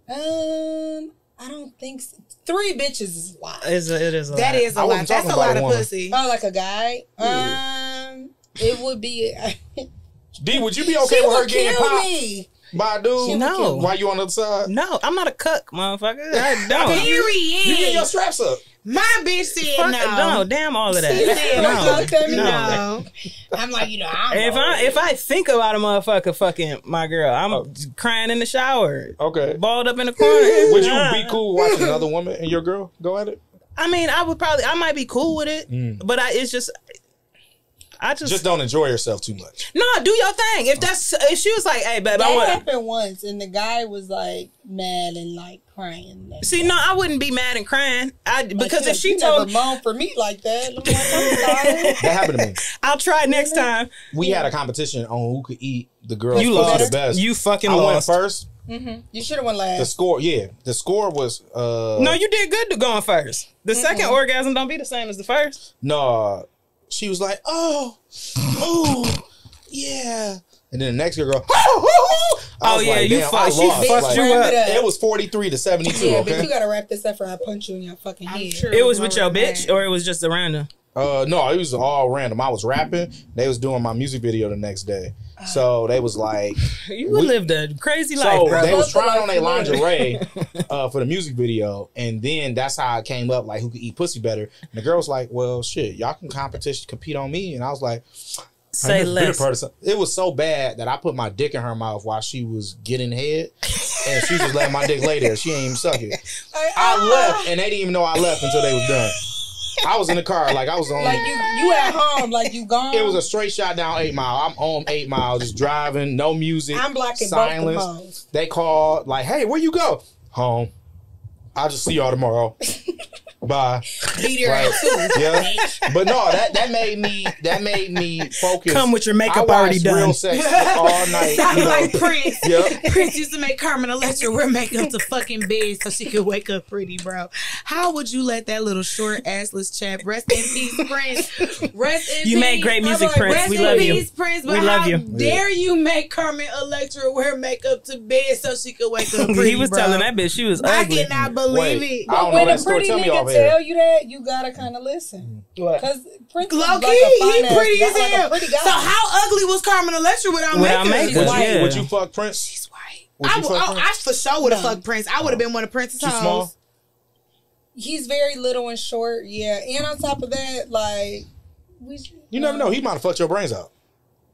I don't think so. 3 bitches is a lot.
It is a lot.
That is a lot. That's a lot of pussy.
Oh, like a guy? It would be...
D, would you be okay with her getting popped by a dude?
No.
Why you on the other side?
No, I'm not a cuck, motherfucker. I don't.
Period.
You get your straps up.
My bitch said
no. Damn all of that.
She said
no.
I'm like, I don't know.
If I think about a motherfucker fucking my girl, I'm crying in the shower.
Okay.
Balled up in the corner.
Would you be cool watching another woman and your girl go at it?
I mean, I might be cool with it, but I just
don't enjoy yourself too much.
No, do your thing. If she was like, "Hey, babe, I want,"
that happened once, and the guy was like mad and like crying.
See, no, I wouldn't be mad and crying. Because if she
you
told
never moan for me like that, I'm like, I'm sorry.
That happened to me.
I'll try next time.
We had a competition on who could eat the girl's
You
pussy
lost.
the best.
You fucking
I
lost.
went first.
You should have won last.
The score was.
No, you did good to going first. The second orgasm don't be the same as the first.
No. She was like, oh, yeah. And then the next girl, I was like, damn, I
she
lost.
fucked
Like,
you up.
it was 43 to 72.
Yeah,
Okay.
but you gotta wrap this up or I punch you in your fucking
I'm
head.
sure
It was
we're
with your
mad.
bitch, or it was just a random.
No, it was all random. I was rapping. They was doing my music video the next day. So they was like,
You lived a crazy life,
so
bro.
they was trying on their
Like,
lingerie for the music video, and then that's how it came up, like who could eat pussy better. And the girl was like, "Well, shit, y'all can compete on me." And I was like,
Say
"I never been a
less.
part of something." It was so bad that I put my dick in her mouth while she was getting head, and she just let my dick lay there. She ain't even suck it. I left, and they didn't even know I left until they was done. I was in the car, like I was on.
Like you at home, like you gone.
It was a straight shot down 8 Mile. I'm home 8 Mile, just driving, no music,
I'm blocking
silence.
both the phones.
They called like, "Hey, where you go?" Home. I'll just see y'all tomorrow. Bye.
Beat her
Right.
ass too.
Yeah. But no, that made me focus.
Come with your
I
makeup
watched
already done.
Real sex all night.
Sounds
you know.
like Prince.
Yep.
Prince used to make Carmen Electra wear makeup to fucking bed so she could wake up pretty, bro. How would you let that little short assless chap rest in peace, Prince? Rest in peace.
You made great music,
like,
Prince.
Rest
We
in
love you.
peace, Prince. But
We love
how
you.
dare you make Carmen Electra wear makeup to bed so she could wake up pretty,
He was
bro.
telling that bitch she was
I
ugly.
cannot believe
Wait.
it.
I don't
But
know
when
that
a
story.
pretty
Tell me
nigga
off air.
tell you that, you gotta kind of listen.
What?
Because Prince is
Low
like
key,
a
he
fine
pretty
ass,
as
like
hell.
a pretty guy.
So how ugly was Carmen Electra without
Without
makeup?
makeup,
White.
yeah.
Would you fuck Prince?
She's white.
Would you fuck Prince?
I for sure would have
No.
fucked Prince. I would have been one of Prince's
Too
hoes.
small?
He's very little and short, yeah. And on top of that, like
You never know. He might have fucked your brains out.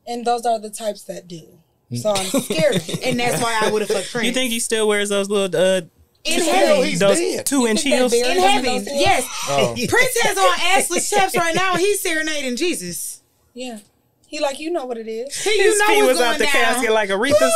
and those are the types that do. So I'm scared of it.
And that's why I would have fucked Prince.
You think he still wears those little
in
Hell,
heaven?
he's
those
dead.
2-inch
You think
heels?
they
In
bury him
heaven,
those heels?
yes.
Oh.
Prince has on assless chaps right now, and he's serenading Jesus.
Yeah. He like, you know what it is.
You
His
know
feet
what's
was
going
out the
down.
casket like Aretha's.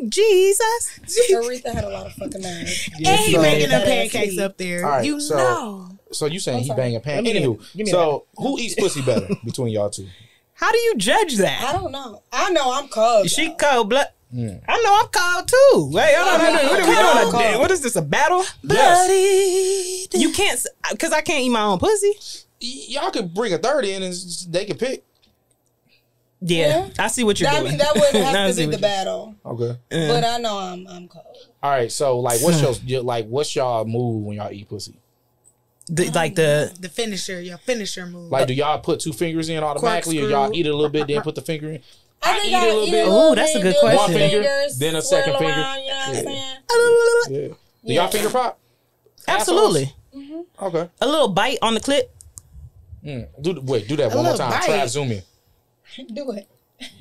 Jesus.
Aretha had a lot of fucking nerve.
And he
So-
making them
That ass
pancakes
meat.
up there.
All right,
you
so-
know.
So you saying
I'm
he
sorry.
banging pan?
Give me
Anywho,
that. Give me
so who eats pussy better between y'all two?
How do you judge
I
that?
don't know. I know I'm cold.
She
though.
cold blood.
Mm.
I know I'm cold too. Hey, hold on, hold on. What are we doing?
Cold.
What is this? A battle?
Yes.
You can't, because I can't eat my own pussy.
Y'all could bring a third in and they can pick.
Yeah, I see what you're
I
doing.
mean, that would
I
have to
see
be
what
the battle.
Okay.
But I know I'm cold.
All right. So like, what's y'all move when y'all eat pussy?
Like the
The finisher, your finisher move.
Like, do y'all put 2 fingers in automatically, or y'all
Corkscrew.
eat it a little bit, then put the finger in?
I think
eat it a little bit.
Ooh, that's a good
do
question.
One finger,
fingers,
then a
swirl
second finger.
around, you know what I'm saying?
Yeah. Do
Yeah.
y'all finger pop?
absolutely
Okay.
a little bite on the clit.
Do that one more
little
time.
bite.
Try to zoom in.
Do it.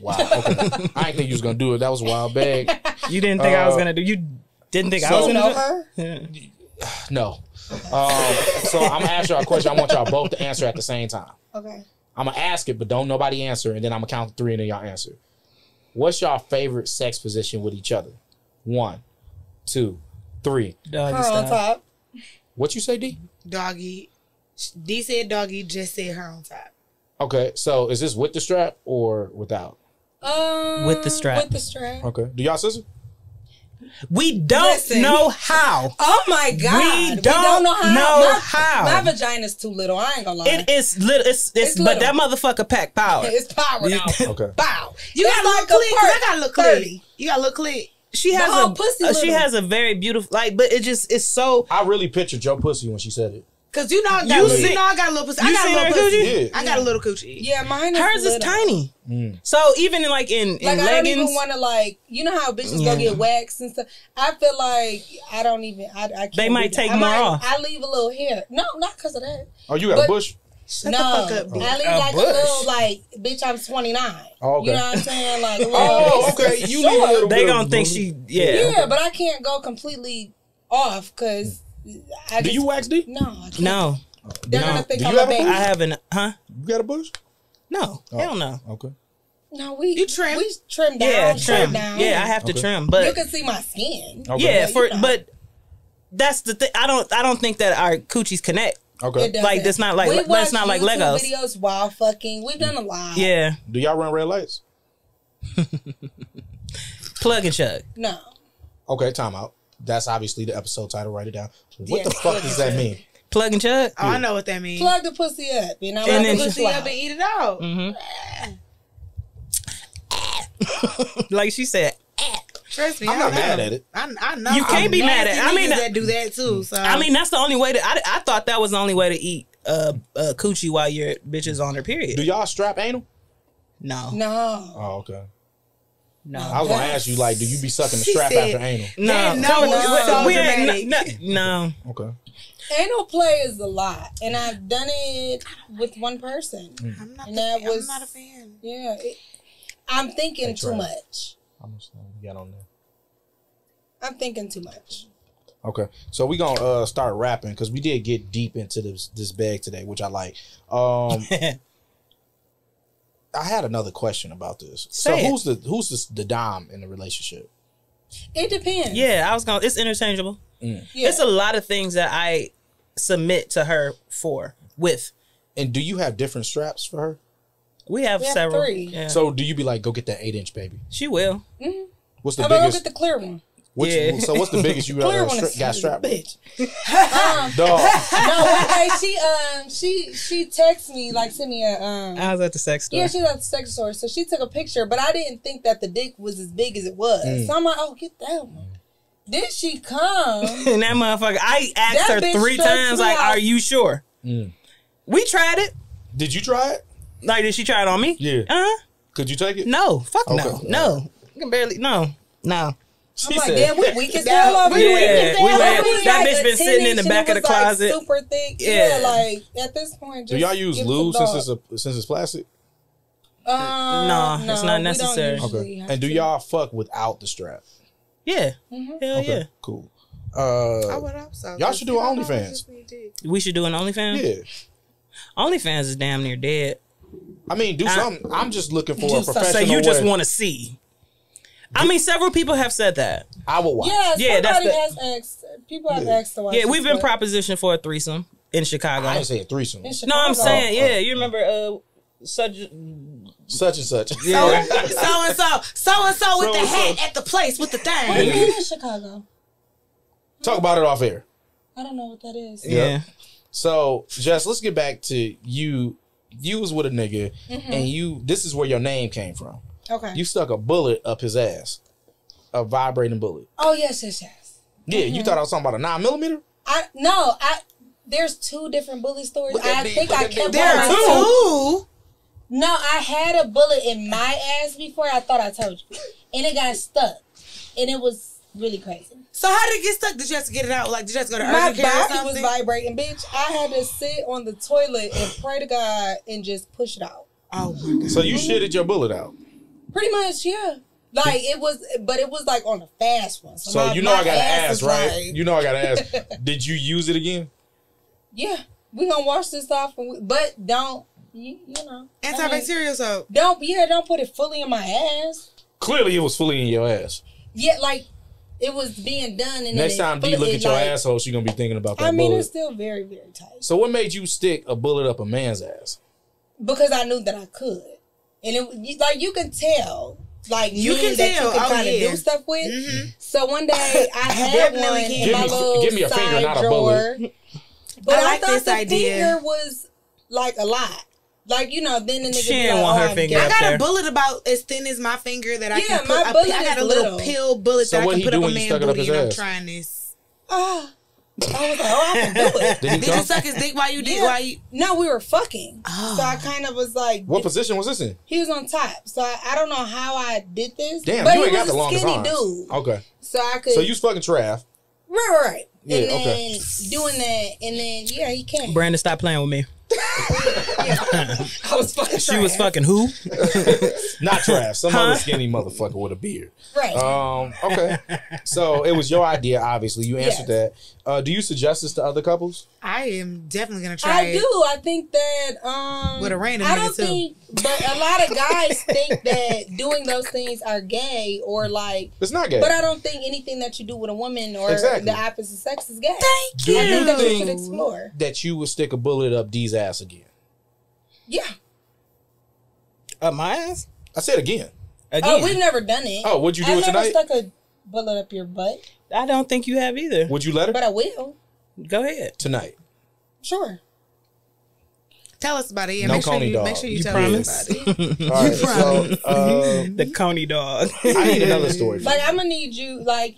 Wow. Okay. I didn't think you was gonna do it. That was a wild bag.
You didn't think I was gonna do. You didn't think I
so-
was
You
gonna
know
do.
her?
No. So I'm gonna ask y'all a question. I want y'all both to answer at the same time.
Okay.
I'm gonna ask it, but don't nobody answer, and then I'm gonna count to 3, and then y'all answer. What's y'all favorite sex position with each other? 1, 2, 3.
Doggy
Her on
style.
top.
What you say, D?
doggy. D said doggy, just said her on top.
Okay, so is this with the strap or without?
With the strap.
With the strap.
Okay. Do y'all scissor?
We don't
Listen.
know how.
Oh my God.
We don't know how.
My vagina's too little. I ain't gonna lie.
It is little. It's but
little.
that motherfucker pack power.
It's power though.
Okay.
Bow.
You
It's
got a little
like a
clit, 'cause I
perk.
got a little
30.
clit. You got a little clit.
She has
whole
a
pussy
she
little.
has a very beautiful but it just it's so.
I really pictured your pussy when she said it.
Cause you know I got,
You
you
see-
know I got a little pussy. I
you
got a
seen
little
her
pussy.
coochie?
I got a little coochie.
Yeah, mine is
Hers is
little.
tiny. So even like in
Like I don't
leggings,
even want to like, you know how bitches
Yeah.
go get waxed and stuff. I feel like I don't even. I can't.
They might
do that.
take
I
more
might-
off.
I leave a little hair. No, not because of that.
Oh, you got a
But-
bush?
Shut
no,
the fuck up, bitch.
I leave
A
like
bush.
a little like, bitch. I'm 29.
Oh, okay.
You know what I'm saying? Like, a little,
Oh, okay. You leave a little
they
bit
gonna
of-
think she
Yeah, but I can't go completely off because I
Do
just,
you wax D?
No, I can't.
no.
They're
No.
gonna think
Do
I'm
you
a
have a
baby.
bush?
I haven't. Huh?
You got a bush?
No. Hell no.
Okay.
No, we
You trim.
We trim down.
Yeah, trim.
down.
Yeah, I have to
Okay.
trim,
You
but
can see my skin.
Okay.
yeah,
you know.
but that's the thing. I don't think that our coochies connect.
Okay.
It doesn't.
Like, that's not like-
We
that's
watch
not like
YouTube
Legos.
videos while fucking. We've done a lot.
Yeah,
Do y'all run red lights?
plug and chug.
No.
Okay, time out. That's obviously the episode title. Write it down. What
Yeah,
the fuck does that mean?
Plug and chug.
Oh, I know what that means.
Plug the pussy up. You know,
And
like
then
a
she
pussy up and eat it out.
Like she said.
Trust me,
I'm not mad at it.
I know
You can't be mad at it. I mean,
that do that too. So
I mean, that's the only way to. I thought that was the only way to eat coochie while your bitch is on her period.
Do y'all strap anal?
No.
Oh, okay.
No.
I was gonna ask you, like, do you be sucking the strap after anal?
No.
Okay.
Anal play is a lot, and I've done it with one person.
I'm not a fan.
Yeah, I'm thinking too much.
How much time you got on there?
I'm thinking too much.
Okay, so we gonna start rapping because we did get deep into this bag today, which I like. I had another question about this. Who's the dom in the relationship?
It depends.
Yeah, I was gonna. It's interchangeable. Yeah. It's a lot of things that I submit to her with.
And do you have different straps for her?
We have several.
3.
Yeah.
So do you be like, go get that 8-inch, baby?
She will.
Mm-hmm.
What's the
How about go
biggest?
get the clear one?
So what's the biggest you
Clear one is
got strapped?
bitch.
Dog.
No, one day she texted me, like, sent me a
I was at the sex store.
Yeah, she was at the sex store, so she took a picture, but I didn't think that the dick was as big as it was. So I'm like, oh, get that one. Then she come.
And that motherfucker, I asked her 3 times, like, are you sure? We tried it.
Did you try it?
Like, did she try it on me?
Yeah. Could you take it?
No. Fuck
Okay.
no. You can barely. No.
I'm like, damn, we weak as hell over here.
That bitch been sitting in the back of the closet.
Like super thick. Yeah, like at this point.
Do y'all use lube since it's plastic?
No, it's not necessary.
Okay. And do y'all fuck without the strap?
Yeah. Hell yeah.
Cool.
I would hope so.
Y'all should do OnlyFans.
We should do an OnlyFans?
Yeah.
OnlyFans is damn near dead.
I mean, do something. I'm just looking for a professional
So you just want to see. I mean, several people have said that.
I will watch.
Yeah, has asked. People have asked to watch.
Yeah, we've been propositioned for a threesome in Chicago.
I didn't say a threesome.
No, I'm saying, you remember such and such.
Yeah. So and so with the hat at the place with the thing.
What do you mean in Chicago?
Talk about it off air.
I don't know what that is.
Yeah.
So, Jess, let's get back to you. You was with a nigga, and this is where your name came from.
Okay.
You stuck a bullet up his ass. A vibrating bullet.
Oh, yes.
Yeah, you thought I was talking about a 9mm?
There's 2 different bullet stories. I think I kept
There are 2?
No, I had a bullet in my ass before. I thought I told you. And it got stuck. And it was really crazy.
So how did it get stuck? Did you have to get it out? Like, did you have to go to
my
urgent care or
body
something?
was vibrating, bitch. I had to sit on the toilet and pray to God and just push it out.
Oh, my God.
So you shitted your bullet out?
Pretty much, yeah. Like, it was like on a fast one.
So
my
I gotta ask, right?
Like,
You know I gotta ask. Did you use it again?
Yeah. We gonna wash this off, but don't, you know.
Antibacterial soap.
Don't put it fully in my ass.
Clearly it was fully in your ass.
Yeah, like, it was being done. And
next time D look at your asshole, she gonna be thinking about that bullet.
It's still very, very tight.
So what made you stick a bullet up a man's ass?
Because I knew that I could. And it, like, you can tell, like,
you can tell.
You can kind of do stuff with. So one day I had one in my little
give me a finger, not a bullet.
But
I like
thought
this
the
idea.
finger was like a lot. Like, you know, then the nigga
She
be
didn't
like,
want her
I
finger
I
up
got
there.
a bullet about as thin as my finger that I can put.
my bullet
I got a
is
little
little.
pill bullet
So
that I
what
can
he
put
do
up a
when you
man's
stuck it up
booty,
his
and I'm
ass?
trying this.
I was like, I can do it.
Did you suck his dick while you did? While you?
No, we were fucking. So I kind of was like,
What position was this in?
he was on top. So I don't know how I did this.
Damn,
but
you
he
ain't got
was
the
a
longest
skinny
arms.
dude.
Okay.
So I could.
So you was fucking Trav.
Right.
Yeah,
And then
okay.
doing that, and then he came.
Brandon, stop playing with me.
I was fucking.
She was fucking who?
Not Trav. Some other skinny motherfucker with a beard.
Right.
Okay. So it was your idea, obviously. You answered that. Do you suggest this to other couples?
I am definitely gonna try it.
I do. I think that
With a random
I
nigga,
don't
too.
think, but a lot of guys think that doing those things are gay or like.
It's not gay.
But I don't think anything that you do with a woman or
Exactly.
the opposite sex is gay.
Thank
Do
you.
I think that you
think
should explore.
that you would stick a bullet up D's ass again?
Yeah.
Up my ass?
I said again.
Again.
Oh, we've never done it.
Oh, would you do
I've
it
never
tonight?
stuck a bullet up your butt,
I don't think you have either.
Would you let her?
but I will.
Go ahead.
Tonight.
Sure.
Tell us about it. Yeah,
No
make
Coney dog.
sure you
You
tell
promise?
us about it.
All right, so
The Coney dog.
I need another story.
Like, I'm gonna need you, like,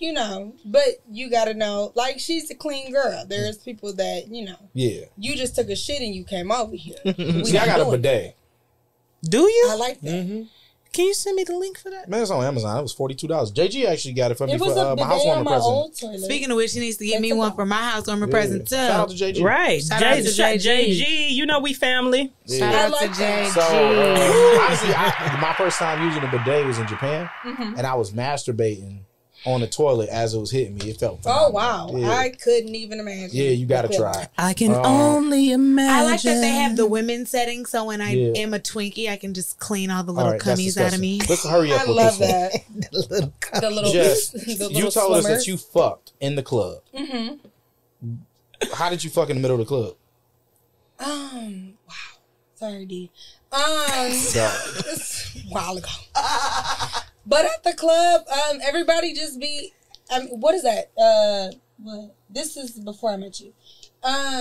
but you gotta know, like, she's a clean girl. There's people that,
Yeah.
you just took a shit and you came over here.
See, I got a bidet.
Do you?
I like that.
Mm-hmm.
Can you send me the link for that?
Man, it's on Amazon. It was $42. JG actually got it for me
It
for
was a
my
bidet on
housewarming
my
present.
old toilet.
Speaking of which, she needs to get me
That's
one
about-
for my housewarming
Yeah.
present too.
Shout out to JG.
Right.
Shout out to JG.
JG. You know we family.
Yeah.
Shout
I
out to
like that.
JG.
So honestly, my first time using a bidet was in Japan,
Mm-hmm.
and I was masturbating on the toilet as it was hitting me. It felt
Oh,
phenomenal.
wow.
Yeah,
I couldn't even imagine.
yeah, you got to
the feeling.
try.
I can only imagine.
I like that they have the women's setting, so when I
Yeah.
am a Twinkie, I can just clean all the
All
little
right, that's
cummies out of me.
disgusting. Let's hurry up
I
with
love
this one.
that. The little,
Jess,
the
you
little
told us
swimmers.
that you fucked in the club.
Mm-hmm.
How did you fuck in the middle of the club?
Wow. Sorry, D.
So,
It's a while ago. But at the club, everybody just be. What is that? What? This is before I met you.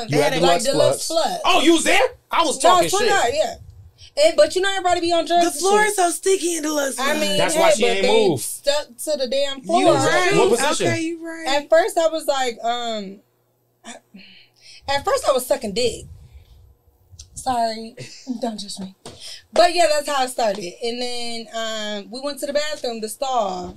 You had
like
Deluxe
Deluxe
Flux.
Flux.
Oh, you was there? I was
No,
talking
it's
shit.
not. Yeah. But everybody be on drugs.
The
and
floor
shit.
is so sticky in Deluxe.
I mean,
That's why she
but
ain't
they
move.
stuck to the damn floor.
you
Exactly.
right.
What position?
Okay, you right.
At first, I was like, at first I was sucking dick. Sorry, don't judge me. But yeah, that's how it started. And then we went to the bathroom, the stall,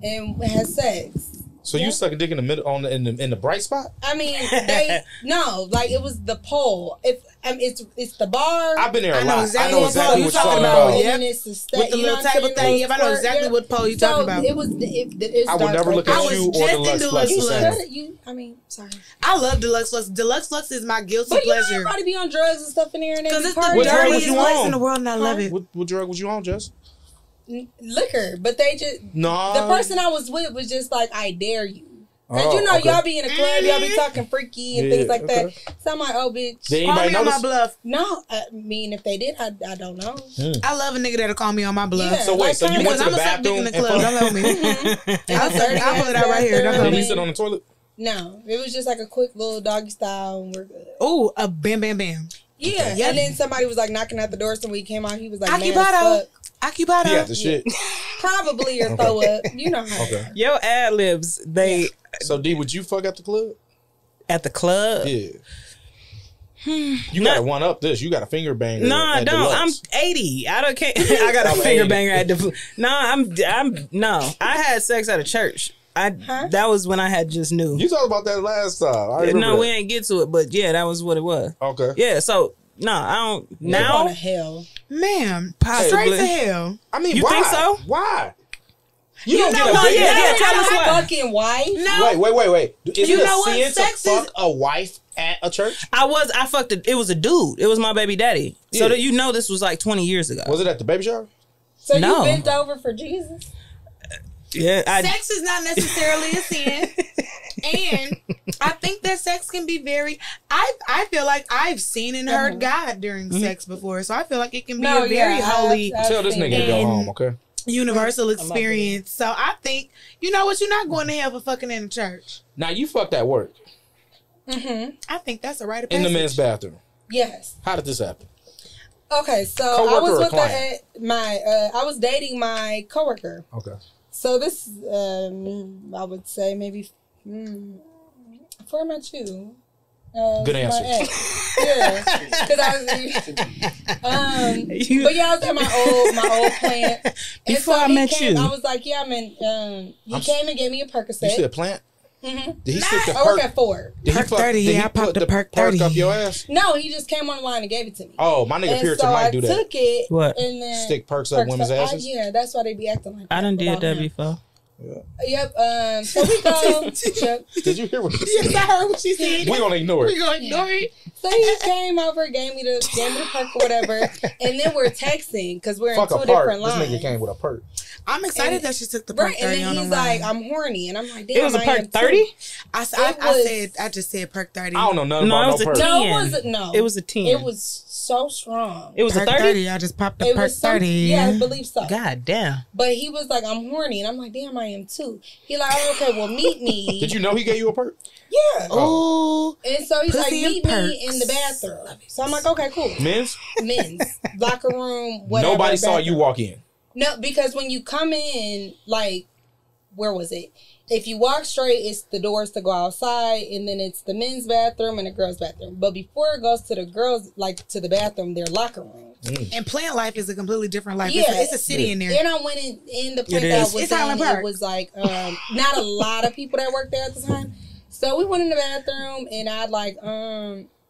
and we had sex.
So you suck a dick in the middle in the bright spot?
I mean, like it was the pole. It's the bar.
I've been there a
I know
lot.
exactly
I know
what
exactly
pole
what
you
you're
talking
talking
about.
about.
Yep.
And then it's the step,
With the
you know
little
what I'm
table
saying?
thing. Yep, I know
Squirt,
exactly
yeah.
what pole you
So
talking about.
it's
I would
dark
never
right
look
there.
at
I was
you or
just in
Deluxe
Deluxe
Flux the
You
Flux.
same.
should. Sorry.
I love Deluxe Flux. Deluxe Flux is my guilty
But
pleasure.
everybody be on drugs and stuff in there and they
Because
be
it's the
partying.
What drug was
dirtiest
you
place
on?
in the world, and I love it.
What drug was you on, Jess?
Liquor, but they just
No.
the person I was with was just like, I dare you. And
Oh,
you know,
okay.
y'all be in a club, y'all be talking freaky and
Yeah,
things like
okay.
that. So I'm like, oh, bitch.
Did
Call
anybody
me on my
notice?
bluff.
No, I mean, if they did, I don't know.
I love a nigga that'll call me on my bluff.
Yeah.
So wait, so you
Because
went to
I'm
the
a suck dick
bathroom
in the
and
club.
fucked?
Don't let me. I'll pull it out right here. Don't
Did
let
he
me.
sit on the toilet?
No, it was just like a quick little doggy style and we're good.
Ooh, a bam, bam, bam.
Yeah,
Yep.
and then somebody was like knocking at the door. So when he came out, he was like,
Occupado.
mad as fuck.
Occupado.
He had the shit.
Probably your throw up. You know how.
Okay.
Yo, ad libs. They
So D, would you fuck at the club?
at the club.
Yeah. You gotta one up this. You got a finger banger.
No, I
at
don't.
Deluxe.
I'm 80. I don't care. I got a
I'm
finger
80.
banger at the. No, I'm no. I had sex at a church. That was when I had just knew.
You talked about that last time. I remember
No,
that.
we ain't get to it, but yeah, that was what it was.
Okay.
Yeah, so no, I don't
You're going
now.
to hell.
Ma'am,
Possibly.
straight to hell.
I mean,
You
why?
think so?
Why? You don't
know
get a
what?
big-
Yeah, tell us why.
Fucking wife.
No.
Wait. Is
You
it
know
a
what?
sin
Sex
to fuck a wife at a church?
I fucked it. It was a dude. It was my baby daddy. So
Yeah.
that you know, this was like 20 years ago.
Was it at the baby shower?
So
No.
you bent over for Jesus?
Yeah,
Sex is not necessarily a sin. And I think that sex can be very I feel like I've seen and heard God during sex before. So I feel like it can be a very holy,
Tell this nigga to go
And-
home, okay?
universal experience. So I think, you know what, you're not going to hell for fucking in a church.
Now you fucked at work
I think that's a rite of
in
passage.
the men's bathroom.
Yes.
How did this happen?
Okay, so
Coworker
I was
or
with
client?
I was dating my coworker.
Okay.
So this, I would say maybe before I met you.
Good
my
answer.
ex. Yeah, because but yeah, I was at my old plant. And
Before
so
I
he
met
came,
you.
I was like, yeah, I'm in. He came and gave me a Percocet.
You said plant?
Mm-hmm.
Did he stick the
I work
perk?
at Ford.
Did he
Perk 30,
did he
yeah, I popped
put
the perk
perk
30.
up your ass?
No, he just came on the line and gave it to me.
Oh, my nigga
And
Puritan
so
might
I
do that.
took it.
What?
And then
Stick perks up women's asses?
yeah, that's why they be acting like that.
I done did
about
that
him.
before.
Yep. So we go. Chuck.
Did you hear what she
Yes,
said?
I heard what she said.
We gonna ignore
We
it.
gonna ignore it.
So he came over, gave me the perk or whatever, and then we're texting because we're
Fuck
in
a
two
perk.
different
This
lines.
nigga came with a perk.
I'm excited
And-
that she took the perk
Right, and
30 on
then
the
he's
line.
like, "I'm horny," and I'm like, "Damn,
It was a
I
perk
am too."
30.
I
was-
I just said perk 30.
I don't know nothing
No,
about
it was
no
a
perk.
10.
No, it wasn't. No,
It was a 10.
It was so strong.
It was a
Perk
30?
I just popped the
It
perk
was some,
30.
yeah, I believe so.
God damn.
But he was like, I'm horny. And I'm like, damn, I am too. He like, oh, okay, well, meet me.
Did you know he gave you a perk?
Yeah.
Ooh.
And so he's like,
Pussy and
meet me
perks.
in the bathroom. So I'm like, okay, cool.
Men's?
Men's. Locker room, whatever.
Nobody saw
bathroom.
you walk in.
No, because when you come in, like, where was it? If you walk straight, it's the doors to go outside, and then it's the men's bathroom and the girls' bathroom. But before it goes to the girls, like, to the bathroom, their locker room.
And plant life is a completely different life.
Yeah.
It's a city in there.
And I went in the place
It
that I
is.
was
It's Highland
in.
Park.
It was like not a lot of people that worked there at the time. So we went in the bathroom and I'd like,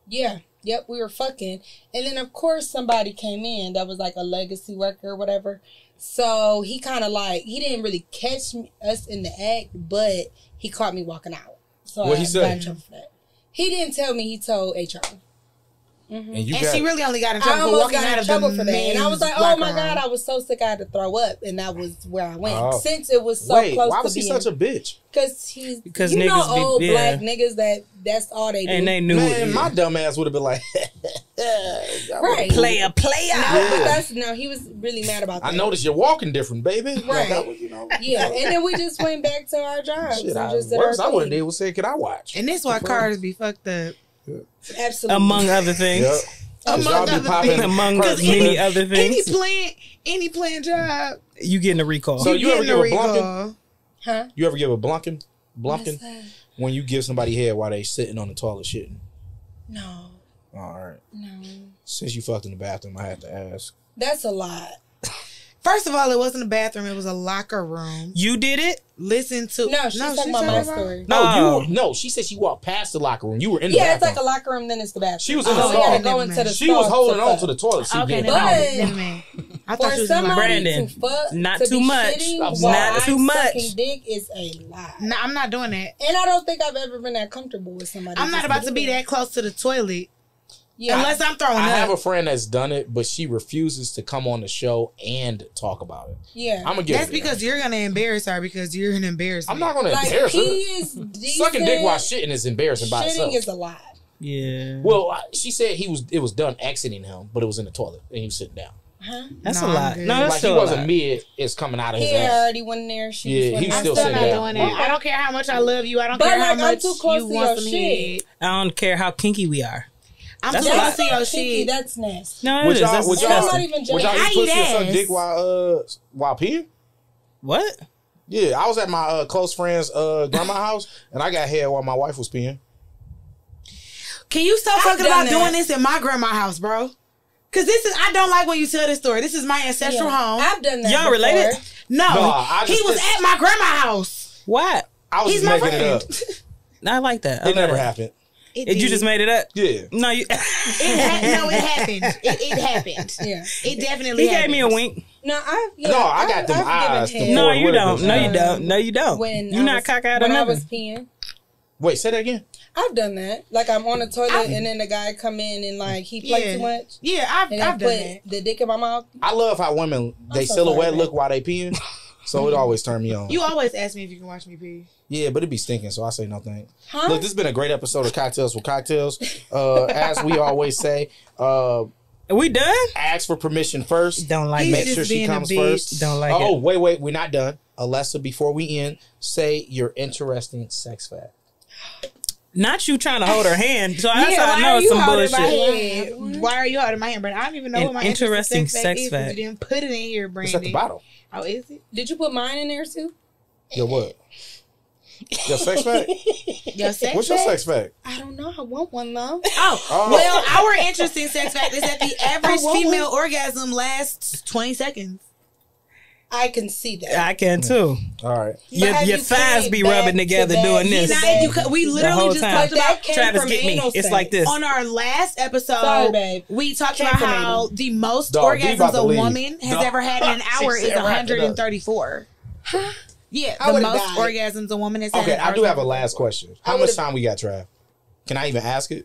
yep, we were fucking. And then of course somebody came in that was like a legacy worker or whatever. So he kind of like, he didn't really catch us in the act, but he caught me walking out. So
What'd he
I
say?
got in trouble for that. He didn't tell me, he told HR.
And you
And
got
she really only got in
I
trouble for
almost
walking
got
out
in
of
trouble
the
for that. And I was like, oh
locker
my
room.
God, I was so sick I had to throw up. And that was where I went.
Oh.
Since it was so
Wait,
close
why
to
was he
being.
such a bitch?
Because you know
niggas be-
old
yeah.
black niggas that's all they do.
And they knew
Man,
it.
my dumb ass would have been like,
Right.
Player.
No,
Yeah.
but that's no, he was really mad about that.
I noticed you're walking different, baby. Like,
Right.
that was, you know.
Yeah. And then we just went back to our jobs
Shit,
and just did
worst
our
I would have
thing.
did was say, "Can I watch?"
And this why cars be fucked up.
Absolutely.
Among other things.
Yep. 'Cause
Among
y'all be
other
popping
things.
Among
perks.
many other things.
Any plant job.
You getting a recall.
So you ever
getting
give a
recall.
blunking?
Huh?
You ever give a blunking?
What's
Blunking?
that?
When you give somebody head while they sitting on the toilet shitting.
No.
All right.
No.
Since you fucked in the bathroom, I had to ask.
That's a lot.
First of all, it wasn't a bathroom. It was a locker room.
You did it?
Listen to...
No, she's talking about my story.
No,
Oh.
no. She said she walked past the locker room. You were in the
Yeah, it's
bathroom.
like a locker room, then it's the bathroom.
She was in the
so we
stall.
gotta go into the
She was
stall
holding on
fuck.
to the toilet seat.
Okay,
being
never
pounded.
mind. Never mind. I thought
For
she was
somebody
Brandon,
to fuck,
not
to
too
be
much.
shitting
Not
while
too
I'm
much.
sucking dick is a lot.
No, I'm not doing that.
And I don't think I've ever been that comfortable with somebody.
I'm not
just
about to
doing
be
it.
that close to the toilet.
Yeah.
Unless I'm throwing
I
up.
have a friend that's done it, but she refuses to come on the show and talk about it.
Yeah.
I'm gonna get
That's because you're going to embarrass her because you're an embarrassment.
I'm not gonna
Like,
embarrass
he
her.
is decent.
Sucking dick while shitting is embarrassing by
Shitting
itself.
is a lot.
Yeah.
Well, she said it was done exiting him, but it was in the toilet and he was sitting down.
Huh?
That's
No,
a
I'm
lot.
good.
No, that's
Like he
still a
wasn't
lot.
mid, it's coming out of his
He
ass.
already went in there. She
Yeah,
just
he
went
was
I'm
still
still
sitting
not
down.
doing it. I don't care how much I love you. I don't
But,
care how
like, I'm
much
too close
you
to
want
your
some
shit.
head.
I don't care how kinky we are.
I'm
That's
too
a
close
lot.
to your
Kinky,
shit.
that's nasty.
No, it
Would
is.
y'all,
That's
would
And I'm not
disgusting.
even
would y'all
joking.
eat pussy and
I
suck
eat
dick
ass.
while peeing?
What?
Yeah, I was at my close friend's grandma's house and I got head while my wife was peeing.
Can you stop
I've
talking
done
about
that.
doing this in my grandma's house, bro? Because I don't like when you tell this story. This is my ancestral
Yeah.
home.
I've done that.
Y'all
before.
related?
No,
I
he
just-
was at my grandma's house.
What?
I was
He's
just
my
making it
friend.
up.
I like that.
It never happened.
You just made it up?
Yeah.
No, you.
No, it happened. It happened.
Yeah.
It definitely
He
happened.
gave me a wink.
No, I
got them eyes.
given head
No,
Boy,
you
what
don't.
is
No,
this?
you don't. No, you don't.
when
You
I
not
was-
cockeyed or
when I
nothing.
was peeing.
Wait, say that again.
I've done that. Like I'm on the toilet and then the guy come in and like he played
Yeah.
too much.
Yeah, I've
And I
done
put
that.
the dick in my mouth.
I love how women they
so
silhouette
sorry,
look
babe.
while they peeing, so it always turn me on.
You always ask me if you can watch me pee.
Yeah, but it be stinking, so I say no thanks.
Huh?
Look, this has been a great episode of Cocktails with Cocktails. As we always say,
Are we done?
ask for permission first.
Don't like
He's
Make
it.
just
sure she
being a
comes
bitch.
first.
Don't like
Oh,
it.
wait, we're not done. Alessa, before we end, say your interesting sex fact.
Not you trying to hold her hand. So that's
Yeah,
how I
why
know
are
it's
you
some
holding my
bullshit.
hand? Why are you holding my hand, Brandon? I don't even know
An
what my
interesting
sex
sex
is. 'Cause
fact.
You didn't put it in here,
It's
Brandon.
at the bottom.
Oh, is it?
Did you put mine in there too?
Your what? Your sex fact?
Your sex
What's your
fact?
sex fact?
I don't know. I want one though.
Oh, well, our interesting sex fact is that the average
want
female orgasm lasts 20 seconds.
I can see that.
I can too.
All right.
Your
have you
thighs
played
be
back
rubbing
to
together
back?
doing
You
this.
know,
We
The
literally
whole
just
time.
talked
But that
about
came
Travis,
from
get me.
anal
It's
sex.
like this.
on our last episode.
Sorry, babe.
We talked
Came
about
from
how
anal.
the most
Dog, we about
orgasms
to
a
leave.
woman has
Dog.
ever had in an
She
hour is
said wrap it up.
134. Yeah,
I
the
would've
most
died.
orgasms a woman has had.
Okay,
in an
I
hour
do
is
have a
134.
last question. How
I
much
would've-
time we got, Trav? Can I even ask it?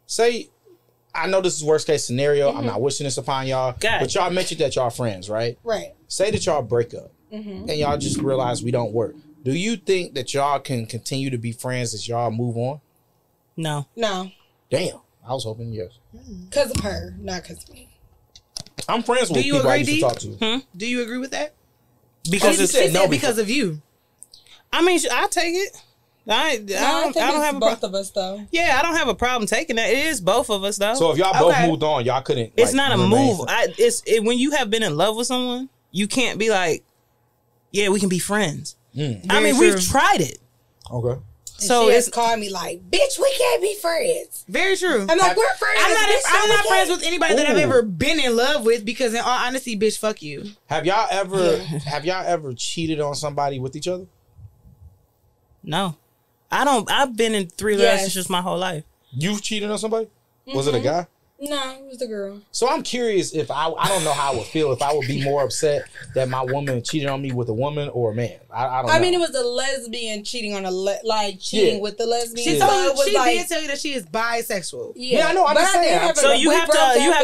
Say, I know this is worst case scenario. I'm not wishing this upon y'all.
God.
But y'all mentioned that y'all friends, right?
Right.
Say that y'all break up and y'all just realize we don't work. Do you think that y'all can continue to be friends as y'all move on?
No.
No.
Damn. I was hoping yes.
Because of her, not because of me.
I'm friends with people I used to talk to.
Do you agree with that?
Because
she said no because of you.
I mean, I take it. I don't have a
both of us though.
Yeah, I don't have a problem taking that. It is both of us though.
So if y'all both moved on, y'all couldn't.
It's not a move. When you have been in love with someone, you can't be like, yeah, we can be friends. I mean, we've tried it.
Okay.
So it's called me like, bitch, we can't be friends.
Very true.
I'm like, we're friends.
I'm not friends with anybody that I've ever been in love with because, in all honesty, bitch, fuck you.
Have y'all ever cheated on somebody with each other?
No. I've been in 3 relationships my whole life.
You've cheated on somebody? Was it a guy?
No, it was the girl.
So I'm curious if I don't know how I would feel if I would be more upset that my woman cheated on me with a woman or a man. I don't know.
I mean, it was a lesbian cheating on cheating with the lesbian.
She did tell you that she is bisexual.
Yeah, I know. I'm just saying.
So you have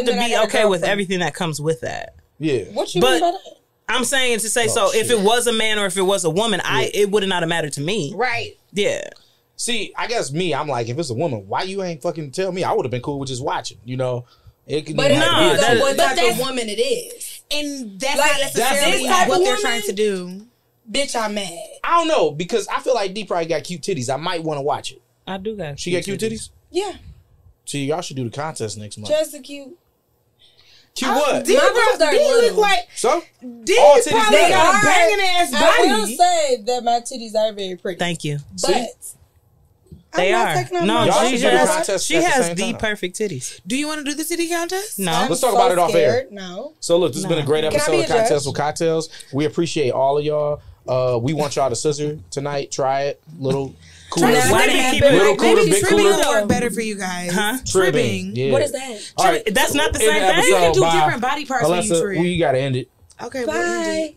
to be okay with everything that comes with that.
Yeah.
What you mean by that?
I'm saying to say if it was a man or if it was a woman, it would not have mattered to me.
Right.
Yeah.
See, I guess I'm like, if it's a woman, why you ain't fucking tell me? I would have been cool with just watching, you know? It could
but no, what type of woman it is.
And that's not necessarily what they're trying to do.
Bitch, I'm mad.
I don't know, because I feel like D probably got cute titties. I might want to watch it.
I do got
She got cute titties?
Yeah.
See, y'all should do the contest next month.
Just a cute.
Cute what?
D look like...
So?
D probably got a banging ass body.
I will say that my titties are very pretty.
Thank you.
But...
They are. No, she has the perfect titties.
Do you want to do the titty contest?
No.
Let's talk about it off air.
No.
So look, this has been a great episode of Cocktails with Cocktails. We appreciate all of y'all. We want y'all to scissor tonight. Try it. Little cooler.
Maybe trimming will work better for you guys.
Huh?
Trimming.
Yeah.
What is that?
All right. That's not the same thing.
You can do different body parts when you trim.
We got to end it.
Okay.
Bye.